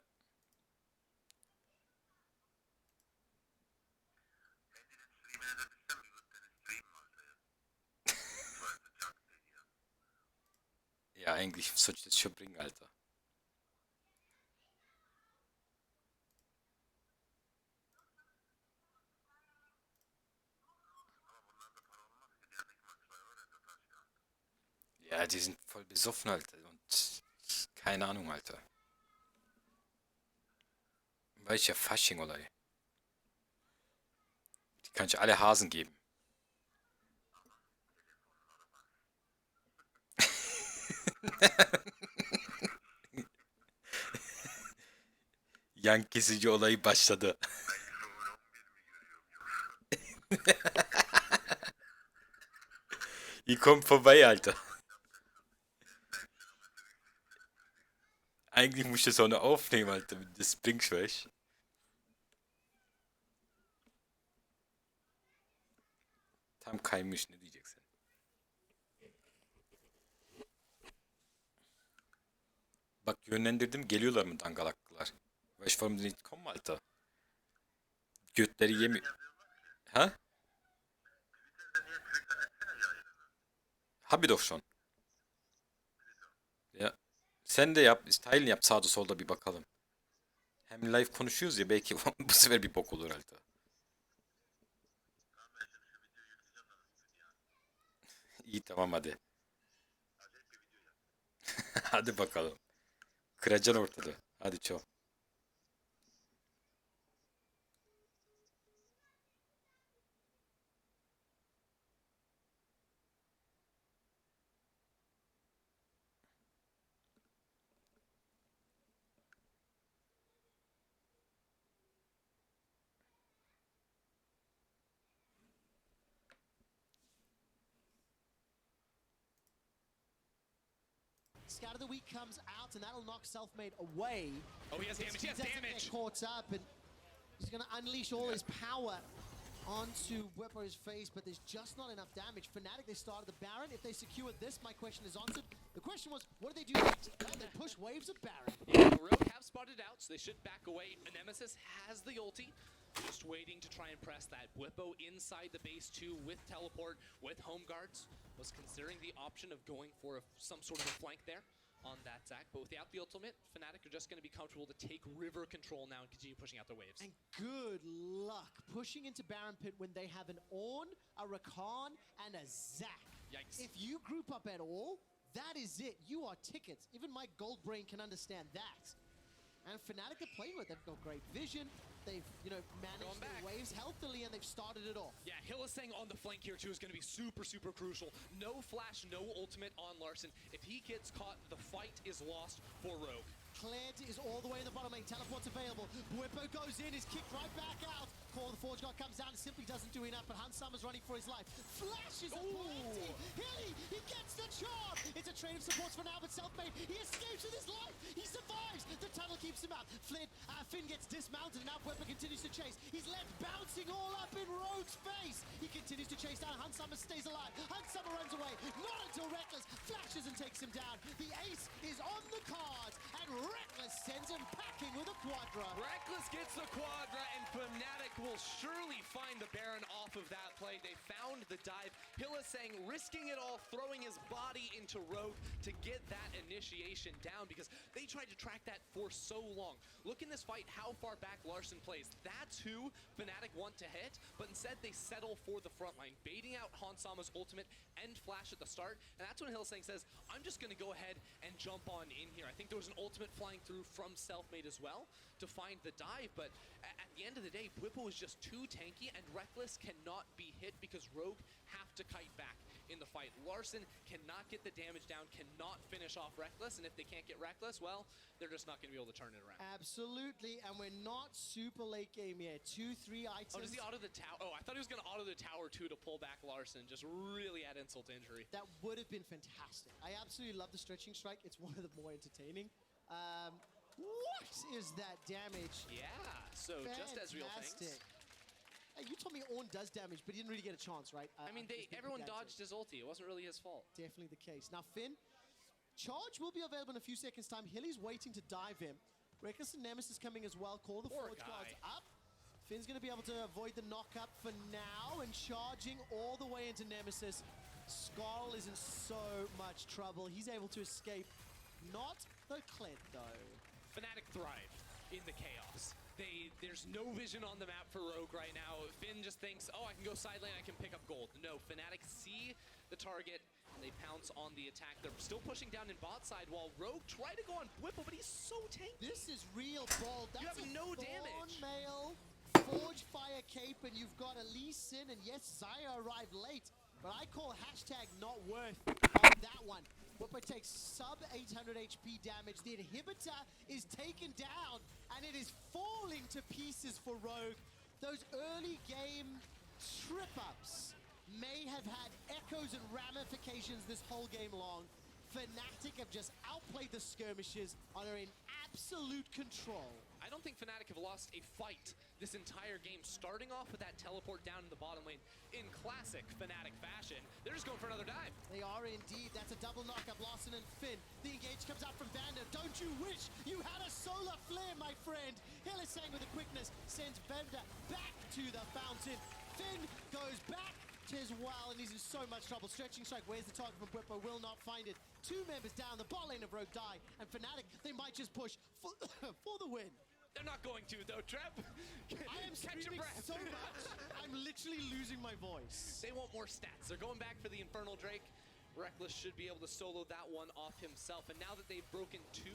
Ja, eigentlich sollte ich das schon bringen, Alter. Ja, die sind voll besoffen, Alter. Und keine Ahnung, Alter. Weiß ich ja Fasching, oder? Die kann ich alle Hasen geben. Yan kesici olayı başladı. Die kommt vorbei, Alter. Eigentlich muss ich das auch noch aufnehmen, Alter, mit der Spring Split. Tam kaymış, ne diyeceksin? Bak yönlendirdim, geliyorlar mı dangalaklılar? Weißt du, warum die nicht kommen, Alter? Götleri yemiyor. Ha? Hab ich doch schon. Ya. Sen de yap, style'ını yap sağda solda bir bakalım. Hem live konuşuyoruz ya belki bu sefer bir bok olur herhalde. İyi tamam hadi. Hadi bakalım. Kıracaksın ortada. Hadi ço. Scout of the Week comes out, and that'll knock Selfmade away. Oh, he has damage. He has doesn't damage. Get caught up, and he's going to unleash all his power onto Whippo's face, but there's just not enough damage. Fnatic, they started the Baron. If they secure this, my question is answered. The question was, what do they do next? Well, they push waves of Baron. Yeah, the Rogue have spotted out, so they should back away. Nemesis has the ulti. Just waiting to try and press that. Whippo inside the base too with teleport, with home guards. Was considering the option of going for some sort of a flank there on that Zac, but without the ultimate, Fnatic are just going to be comfortable to take river control now and continue pushing out their waves. And good luck pushing into Baron Pit when they have an Ornn, a Rakan, and a Zac. Yikes. If you group up at all, that is it. You are tickets. Even my gold brain can understand that. And Fnatic are playing with. They've got great vision. They've, managed their waves healthily, and they've started it off. Yeah, Hylissang on the flank here too is going to be super, super crucial. No flash, no ultimate on Larssen. If he gets caught, the fight is lost for Rogue. Kled is all the way in the bottom lane. Teleport's available. Whippo goes in, is kicked right back out. Call the Forge God comes down and simply doesn't do enough, but Hansama's running for his life. Flashes a plenty. Hilly, he gets the charm. It's a trade of supports for now, but Selfmade, he escapes with his life. He survives. The tunnel keeps him out. Finn gets dismounted, and now Whippo continues to chase. He's left bouncing all up in Rogue's face. He continues to chase down. Hansama stays alive. Hansama runs away. Not until Reckless flashes and takes him down. The ace is on the cards, and Reckless sends him packing with a Quadra. Reckless gets the Quadra, and Fnatic will surely find the Baron off of that play. They found the dive. Hylissang risking it all, throwing his body into Rogue to get that initiation down because they tried to track that for so long. Look in this fight how far back Larssen plays. That's who Fnatic want to hit, but instead they settle for the front line, baiting out Hansama's ultimate and flash at the start, and that's when Hylissang says, I'm just going to go ahead and jump on in here. I think there was an ultimate flying through from Selfmade as well to find the dive, but at the end of the day, Whippo is just too tanky, and Reckless cannot be hit because Rogue have to kite back in the fight. Larssen cannot get the damage down, cannot finish off Reckless, and if they can't get Reckless, well, they're just not going to be able to turn it around. Absolutely, and we're not super late game yet. 2-3 items. Oh, does he auto the tower? Oh, I thought he was going to auto the tower too to pull back Larssen. Just really add insult to injury. That would have been fantastic. I absolutely love the stretching strike. It's one of the more entertaining. What is that damage? Yeah, so just as real things. Hey, you told me Ornn does damage, but he didn't really get a chance, right? I mean, everyone dodged his ulti. It wasn't really his fault. Definitely the case. Now, Finn, charge will be available in a few seconds' time. Hilly's waiting to dive him. Reckless and Nemesis coming as well. Call the Forge Guards up. Finn's going to be able to avoid the knock-up for now, and charging all the way into Nemesis. Skarl is in so much trouble. He's able to escape. Not the Kled, though. Fnatic thrived in the chaos. There's no vision on the map for Rogue right now. Finn just thinks, oh, I can go side lane, I can pick up gold. No, Fnatic see the target, and they pounce on the attack. They're still pushing down in bot side while Rogue try to go on Whippo, but he's so tanky. This is real bold. That's you have no damage. Mail, Forge Fire Cape, and you've got Elise Sin, and yes, Xayah arrived late, but I call hashtag not worth on that one. Whippo takes sub 800 HP damage. The inhibitor is taken down, and it is falling to pieces for Rogue. Those early game trip-ups may have had echoes and ramifications this whole game long. Fnatic have just outplayed the skirmishes and are in absolute control. I don't think Fnatic have lost a fight this entire game, starting off with that teleport down in the bottom lane in classic Fnatic fashion. They're just going for another dive. They are indeed. That's a double knockup. Larssen and Finn. The engage comes out from Vander. Don't you wish you had a solar flare, my friend? Hylissang with the quickness sends Vander back to the fountain. Finn goes back as well, and he's in so much trouble. Stretching strike, where's the target from Whippo? Will not find it. Two members down, the bot lane of Rogue die, and Fnatic, they might just push for, for the win. They're not going to, though, Trev. I am screaming so much, I'm literally losing my voice. They want more stats. They're going back for the Infernal Drake. Reckless should be able to solo that one off himself, and now that they've broken 2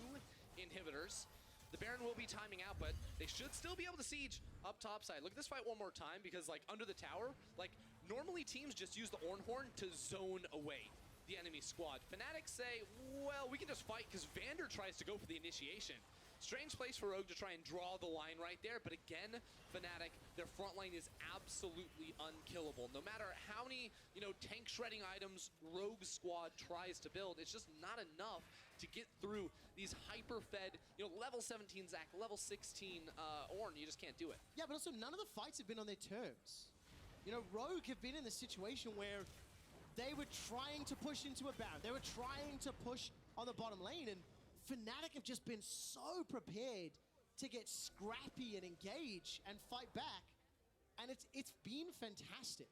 inhibitors, the Baron will be timing out, but they should still be able to siege up top side. Look at this fight one more time, because like under the tower, like normally teams just use the Ornhorn to zone away the enemy squad. Fnatic say, well, we can just fight because Vander tries to go for the initiation. Strange place for Rogue to try and draw the line right there, but again, Fnatic, their front line is absolutely unkillable. No matter how many, tank shredding items Rogue's squad tries to build, it's just not enough to get through these hyper-fed, level 17 Zac, level 16 Ornn. You just can't do it. Yeah, but also none of the fights have been on their terms. Rogue have been in the situation where they were trying to push into a Baron. They were trying to push on the bottom lane, and Fnatic have just been so prepared to get scrappy and engage and fight back, and it's been fantastic.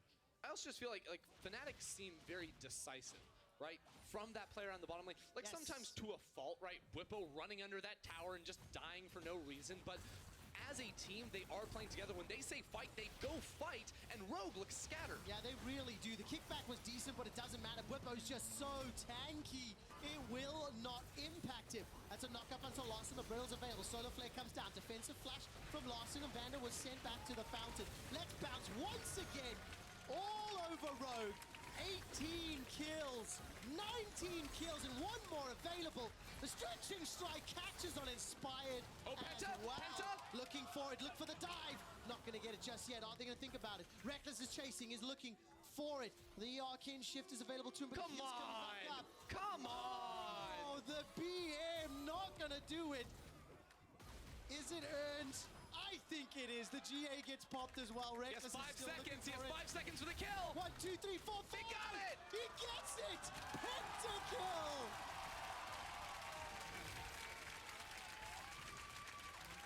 I also just feel like Fnatic seem very decisive, right? From that player on the bottom lane. Yes. Sometimes to a fault, right? Whippo running under that tower and just dying for no reason, but as a team, they are playing together. When they say fight, they go fight, and Rogue looks scattered. Yeah, they really do. The kickback was decent, but it doesn't matter. Whippo's just so tanky. It will not impact him. That's a knock-up until Larssen. The Brittle's available. Solar Flare comes down. Defensive flash from Larssen, and Vander was sent back to the fountain. Let's bounce once again. All over Rogue. 18 kills, 19 kills, and one more available. The stretching strike catches on Inspired. Oh, as Penta, well. Penta! Looking for it, look for the dive. Not gonna get it just yet. Aren't they gonna think about it? Reckless is chasing, is looking for it. The arcane shift is available to him, but Come the kills coming back on! up. Come on! Oh, the BM not gonna do it. Is it earned? I think it is. The GA gets popped as well. He Reckless has 5 is still seconds. He looking has for it. 5 seconds for the kill. 1, 2, 3, 4, 5. He got it! He gets it! Pentakill!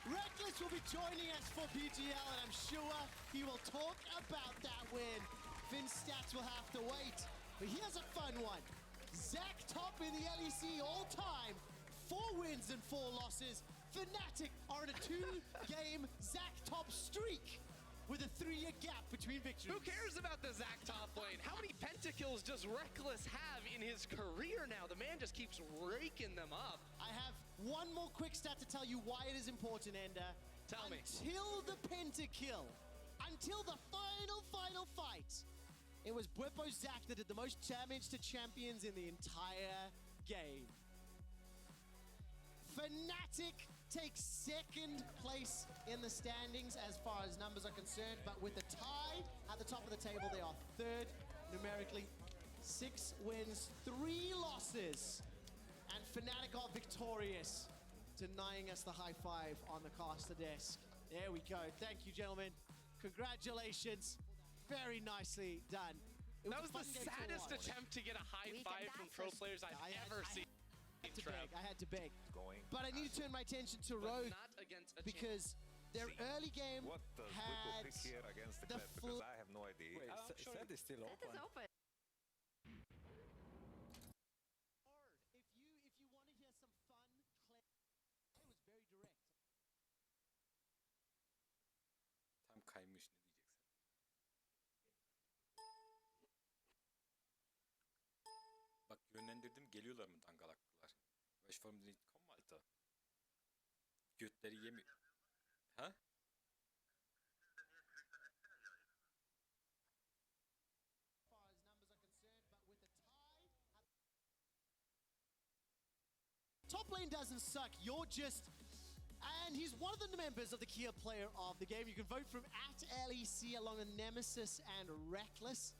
Reckless will be joining us for PGL, and I'm sure he will talk about that win. Finn's stats will have to wait. But here's a fun one. Zac top in the LEC all time. 4 wins and 4 losses. Fnatic are in a 2-game Zac top streak with a 3-year gap between victories. Who cares about the Zac top lane? How many pentakills does Reckless have in his career now? The man just keeps raking them up. I have one more quick stat to tell you why it is important, Ender. Tell me. Until the pentakill, until the final fight, it was Bwipo Zac that did the most damage to champions in the entire game. Fnatic takes second place in the standings as far as numbers are concerned, but with a tie at the top of the table, they are third numerically. 6 wins, 3 losses, and Fnatic are victorious, denying us the high five on the caster desk. There we go. Thank you, gentlemen. Congratulations. Very nicely done. That was the saddest attempt. attempt to get a high five from pro players I've ever seen. I had to beg. Going. But I need to turn my attention to But Rogue not against a because their early game What does Whipple had pick here against the the Kled? Because I have no idea. Wait, set is still It open. is open. If you want to hear some fun, it was very direct. Tam kaymış ne diyeceksin? Bak yönlendirdim geliyorlar mı dangalaklılar? Westform.com mu Alta? Götleri yemiyor. Ha? As far as numbers are concerned, but with a tie. Top lane doesn't suck. You're just. And he's one of the members of the Kia player of the game. You can vote from @LEC along with Nemesis and Reckless.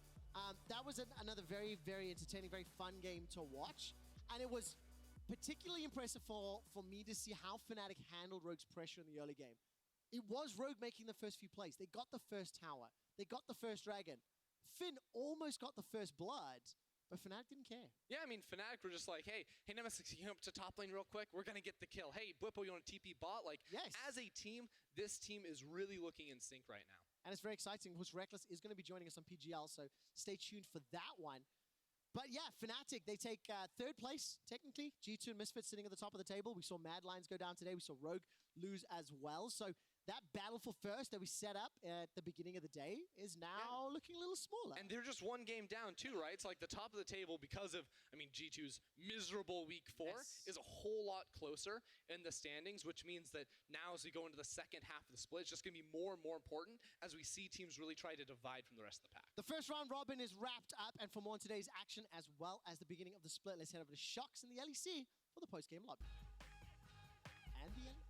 That was another very, very entertaining, very fun game to watch. And it was particularly impressive for me to see how Fnatic handled Rogue's pressure in the early game. It was Rogue making the first few plays. They got the first tower. They got the first dragon. Finn almost got the first blood, but Fnatic didn't care. Yeah, I mean, Fnatic were just like, hey, Nemesis, can you come up to top lane real quick? We're going to get the kill. Hey, Bwipo, you want a TP bot? Like, Yes. as a team, this team is really looking in sync right now. And it's very exciting because Reckless is going to be joining us on PGL, so stay tuned for that one. But yeah, Fnatic, they take third place, technically. G2 and Misfits sitting at the top of the table. We saw Mad Lions go down today. We saw Rogue lose as well. So that battle for first that we set up at the beginning of the day is now looking a little smaller. And they're just one game down, too, right? It's like the top of the table because of, I mean, G2's miserable week 4 is a whole lot closer in the standings, which means that now as we go into the second half of the split, it's just going to be more and more important as we see teams really try to divide from the rest of the pack. The first round robin is wrapped up, and for more on today's action as well as the beginning of the split, let's head over to Shocks in the LEC for the post-game lobby. and the end.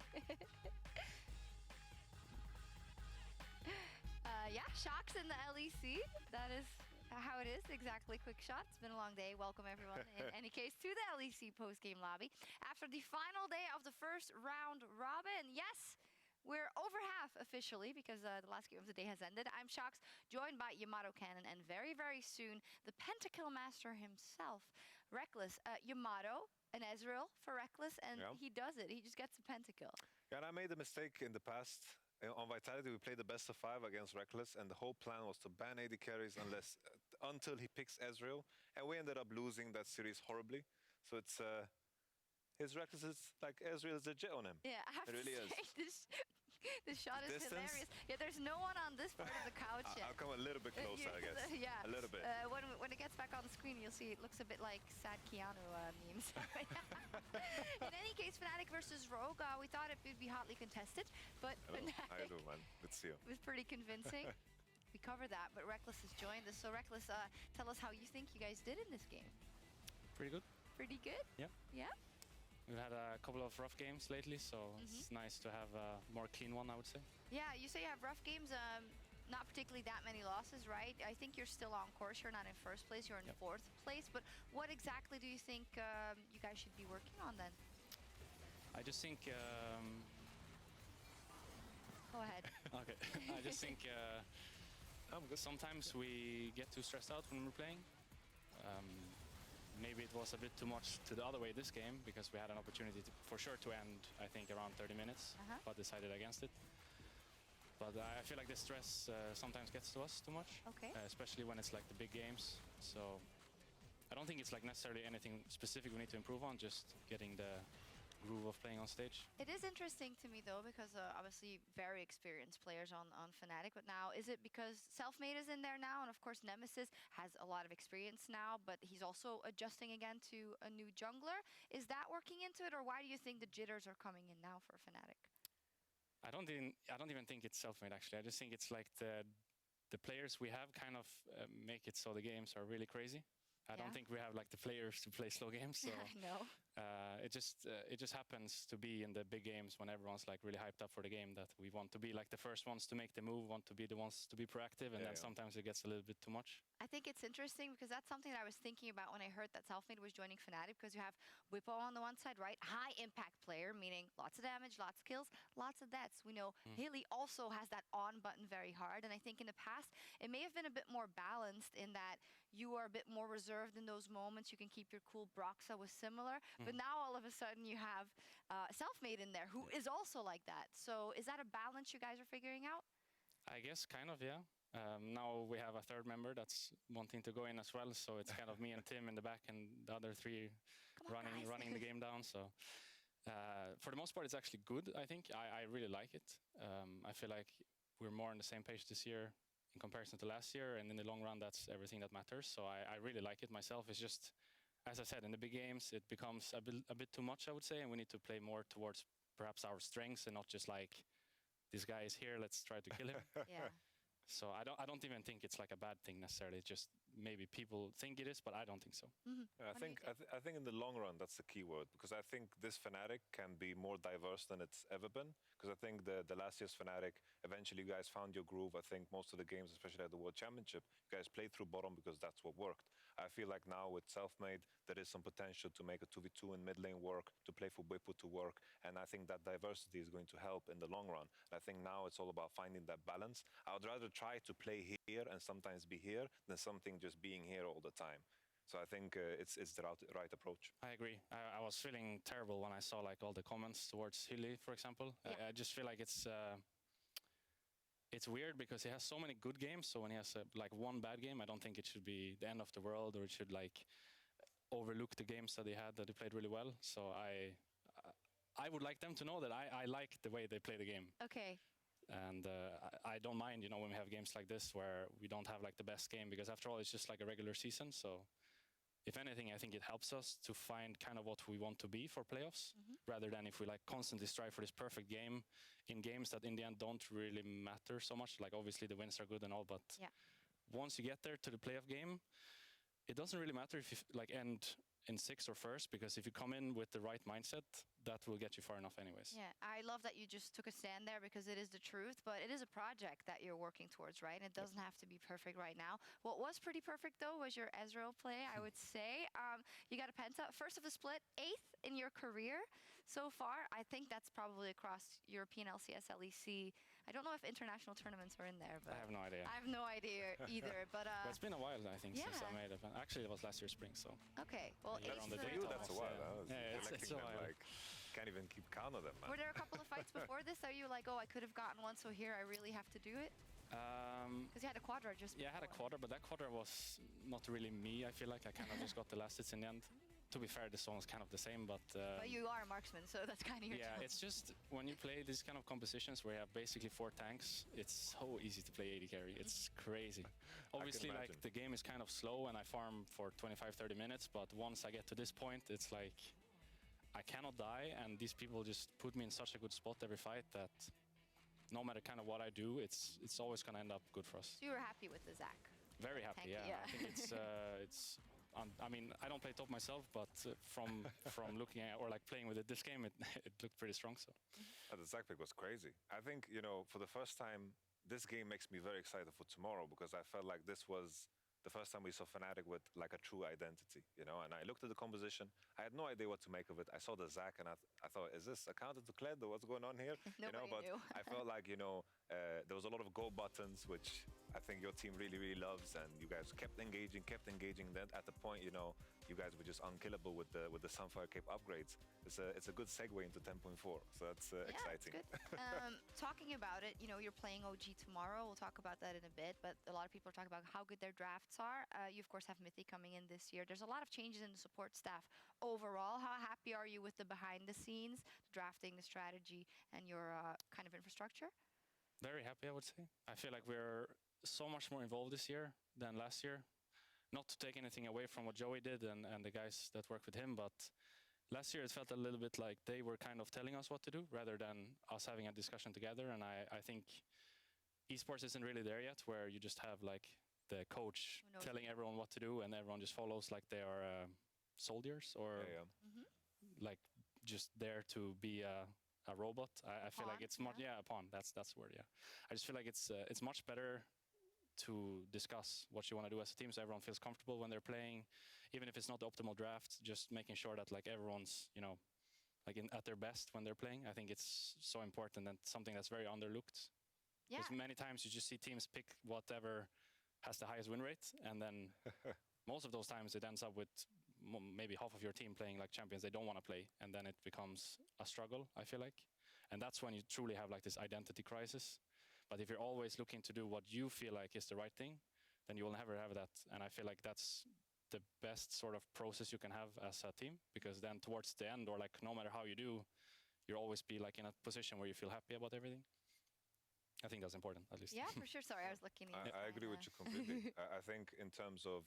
Yeah, Shocks in the LEC. That is how it is, exactly. Quick shot. It's been a long day. Welcome, everyone, in any case, to the LEC post-game lobby. After the final day of the first round robin, yes, we're over half officially because the last game of the day has ended. I'm Shocks, joined by Yamato Cannon, and very, very soon, the Pentakill Master himself, Reckless. Yamato, an Ezreal for Reckless, and he does it. He just gets a Pentakill. Yeah, and I made a mistake in the past. On Vitality, we played the best of 5 against Reckless, and the whole plan was to ban AD carries until he picks Ezreal, and we ended up losing that series horribly. So it's his Reckless is like Ezreal is legit on him. Yeah, I have it really to say, this shot is hilarious. Yeah, there's no one on this part of the couch yet. I'll come a little bit closer, I guess. Yeah, a little bit. When it gets back on the screen, you'll see it looks a bit like sad Keanu memes. In any case, Fnatic versus Rogue, we thought it would be hotly contested, but I do, man. Good to see you. It was pretty convincing. We covered that, but Reckless has joined us. So Reckless, tell us how you think you guys did in this game. Pretty good. Pretty good? Yeah. Yeah? We've had a couple of rough games lately, so it's nice to have a more clean one, I would say. Yeah, you say you have rough games, not particularly that many losses, right? I think you're still on course. You're not in first place, you're in fourth place. But what exactly do you think you guys should be working on then? I just think... Go ahead. Okay. I just think sometimes we get too stressed out when we're playing. Maybe it was a bit too much to the other way this game because we had an opportunity for sure to end, I think, around 30 minutes, but decided against it. But I feel like the stress sometimes gets to us too much, especially when it's like the big games. So I don't think it's like necessarily anything specific we need to improve on, just getting the groove of playing on stage. It is interesting to me though, because obviously very experienced players on Fnatic, but now is it because Selfmade is in there now, and of course Nemesis has a lot of experience now, but he's also adjusting again to a new jungler. Is that working into it, or why do you think the jitters are coming in now for Fnatic? I don't even think it's Selfmade actually. I just think it's like the players we have kind of make it so the games are really crazy. I don't think we have like the players to play slow games. So No. It just happens to be in the big games when everyone's like really hyped up for the game that we want to be like the first ones to make the move, want to be the ones to be proactive, and then sometimes it gets a little bit too much. I think it's interesting because that's something that I was thinking about when I heard that Selfmade was joining Fnatic, because you have Whippo on the one side, right? High impact player, meaning lots of damage, lots of kills, lots of deaths. We know Hilly also has that on button very hard, and I think in the past it may have been a bit more balanced in that you are a bit more reserved in those moments. You can keep your cool. Broxa was similar, but now all of a sudden you have Selfmade in there who is also like that. So is that a balance you guys are figuring out? I guess kind of, yeah. Now we have a third member that's wanting to go in as well, so it's kind of me and Tim in the back and the other three running the game down. So for the most part, it's actually good, I think. I really like it. I feel like we're more on the same page this year in comparison to last year, and in the long run, that's everything that matters. So I really like it myself. It's just, as I said, in the big games, it becomes a bit too much, I would say, and we need to play more towards perhaps our strengths and not just like, this guy is here, let's try to kill him. Yeah. So I don't even think it's like a bad thing necessarily. It's just maybe people think it is, but I don't think so. I think in the long run that's the key word, because I think this Fnatic can be more diverse than it's ever been. Because I think the last year's Fnatic, eventually you guys found your groove. I think most of the games, especially at the World Championship, you guys played through bottom because that's what worked. I feel like now with Selfmade, there is some potential to make a 2v2 in mid lane work, to play for Whippo to work, and I think that diversity is going to help in the long run. And I think now it's all about finding that balance. I would rather try to play here and sometimes be here than something just being here all the time. So I think it's the right approach. I agree. I was feeling terrible when I saw like all the comments towards Hilly, for example. I just feel like it's weird because he has so many good games. So when he has like one bad game, I don't think it should be the end of the world, or it should like overlook the games that he played really well. So I would like them to know that I like the way they play the game. Okay. And I don't mind, you know, when we have games like this where we don't have like the best game, because after all, it's just like a regular season. So if anything, I think it helps us to find kind of what we want to be for playoffs, rather than if we like constantly strive for this perfect game in games that in the end don't really matter so much. Like obviously the wins are good and all, but once you get there to the playoff game, it doesn't really matter if you like end in sixth or first, because if you come in with the right mindset, that will get you far enough anyways. Yeah, I love that you just took a stand there because it is the truth, but it is a project that you're working towards, right? And it doesn't have to be perfect right now. What was pretty perfect, though, was your Ezreal play, I would say. You got a penta, first of the split, 8th in your career so far. I think that's probably across European LCS, LEC. I don't know if international tournaments are in there, but I have no idea. I have no idea either, but... But it's been a while, I think, since yeah. I made it. Actually, it was last year spring, so. Okay, well, Yeah, 8th on the for... date You, that's a while. Huh? Yeah, it's Collecting a them, while. like, can't even keep count of them, man. Were there a couple of fights before this that you were like, oh, I could have gotten one, so here I really have to do it? Because you had a quadra just Yeah, I had a quadra, but that quadra was not really me, I feel like. I kind of just got the last hits in the end. To be fair, this one was kind of the same, but... But you are a marksman, so that's kind of your Yeah, job. it's just when you play these kind of compositions where you have basically 4 tanks, it's so easy to play AD carry. It's crazy. Obviously, imagine. like, the game is kind of slow and I farm for 25-30 minutes, but once I get to this point, it's like I cannot die, and these people just put me in such a good spot every fight that no matter kind of what I do, it's always going to end up good for us. So you were happy with the Zac? Very happy, Tank, yeah. yeah. I think it's I mean, I don't play top myself, but from looking at or like playing with it this game, it looked pretty strong. So The Zac pick was crazy. I think, you know, for the first time, this game makes me very excited for tomorrow because I felt like this was the first time we saw Fnatic with like a true identity, you know. And I looked at the composition. I had no idea what to make of it. I saw the Zac and I thought, is this a counter to Kled or what's going on here? You know, Nobody but knew. I felt like, you know, there was a lot of go buttons, which I think your team really, really loves, and you guys kept engaging. Then at the point, you know, you guys were just unkillable with the Sunfire Cape upgrades. It's a good segue into 10.4, so that's exciting. That's good. Talking about it, you know, you're playing OG tomorrow. We'll talk about that in a bit, but a lot of people are talking about how good their drafts are. You, of course, have Mythy coming in this year. There's a lot of changes in the support staff overall. How happy are you with the behind the scenes, the drafting, the strategy, and your kind of infrastructure? very happy, I would say. I feel like we're so much more involved this year than last year. Not to take anything away from what Joey did and the guys that work with him, but last year it felt a little bit like they were kind of telling us what to do rather than us having a discussion together. And I think esports isn't really there yet, where you just have like the coach telling everyone what to do and everyone just follows like they are soldiers or like just there to be a robot. I feel like it's much, a pawn. That's the word. Yeah, I just feel like it's much better to discuss what you want to do as a team, so everyone feels comfortable when they're playing, even if it's not the optimal draft. Just making sure that like everyone's, you know, like at their best when they're playing. I think it's so important and something that's very underlooked. Yeah. Because many times you just see teams pick whatever has the highest win rate, and then most of those times it ends up with maybe half of your team playing like champions they don't want to play, and then it becomes a struggle, I feel like. And that's when you truly have like this identity crisis. But if you're always looking to do what you feel like is the right thing, then you will never have that. And I feel like that's the best sort of process you can have as a team, because then towards the end, or like no matter how you do, you'll always be like in a position where you feel happy about everything. I think that's important, at least. Yeah, for sure. Sorry, I was looking at you. I agree with you completely. I think in terms of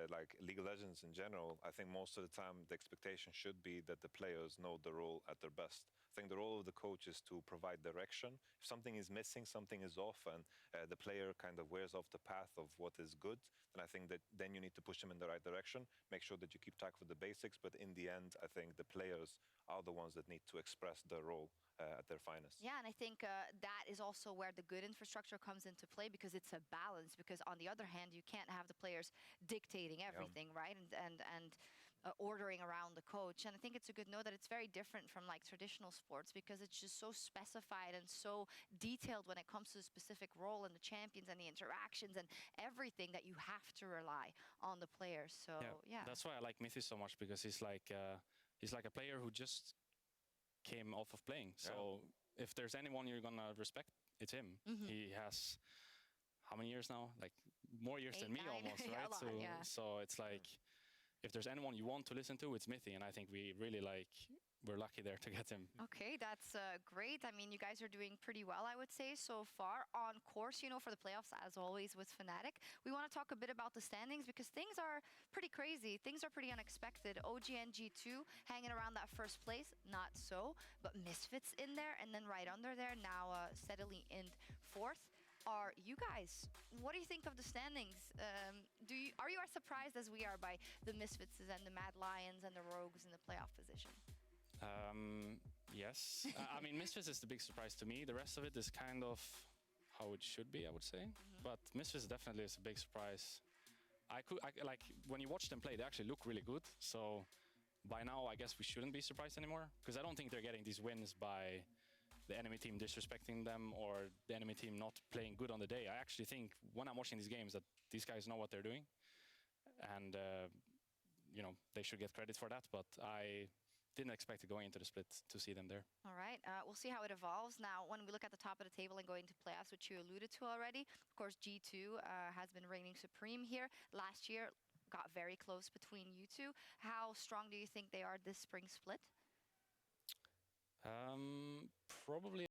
like League of Legends in general, I think most of the time the expectation should be that the players know the role at their best. I think the role of the coach is to provide direction. If something is missing, something is off, and the player kind of wears off the path of what is good, then I think that then you need to push them in the right direction, make sure that you keep track of the basics, but in the end, I think the players are the ones that need to express their role at their finest. Yeah, and I think that is also where the good infrastructure comes into play, because it's a balance. Because on the other hand, you can't have the players dictating everything, right? And ordering around the coach. And I think it's a good note that it's very different from like traditional sports, because it's just so specified and so detailed when it comes to the specific role and the champions and the interactions and everything, that you have to rely on the players. So yeah. That's why I like Mythy so much, because he's like a player who just came off of playing. So if there's anyone you're gonna respect, it's him. He has how many years now? Like more years 8, than me 9. almost, right? So it's like if there's anyone you want to listen to, it's Mythy, and I think we really we're lucky there to get him. Okay, that's great. I mean, you guys are doing pretty well, I would say, so far. On course, you know, for the playoffs, as always, with Fnatic. We want to talk a bit about the standings, because things are pretty crazy. Things are pretty unexpected. OG and G2 hanging around that first place, not so. But Misfits in there, and then right under there, now steadily in fourth. are you guys. What do you think of the standings? Are you as surprised as we are by the Misfits and the Mad Lions and the Rogues in the playoff position? Yes. I mean, Misfits is the big surprise to me. The rest of it is kind of how it should be, I would say. But Misfits definitely is a big surprise. Like when you watch them play, they actually look really good. So by now, I guess we shouldn't be surprised anymore, because I don't think they're getting these wins by the enemy team disrespecting them or the enemy team not playing good on the day. I actually think when I'm watching these games that these guys know what they're doing, and you know, they should get credit for that. But I didn't expect it going into the split to see them there. All right, we'll see how it evolves. Now, when we look at the top of the table and going to playoffs, which you alluded to already, of course, G2 has been reigning supreme here. Last year, got very close between you two. How strong do you think they are this spring split? Probably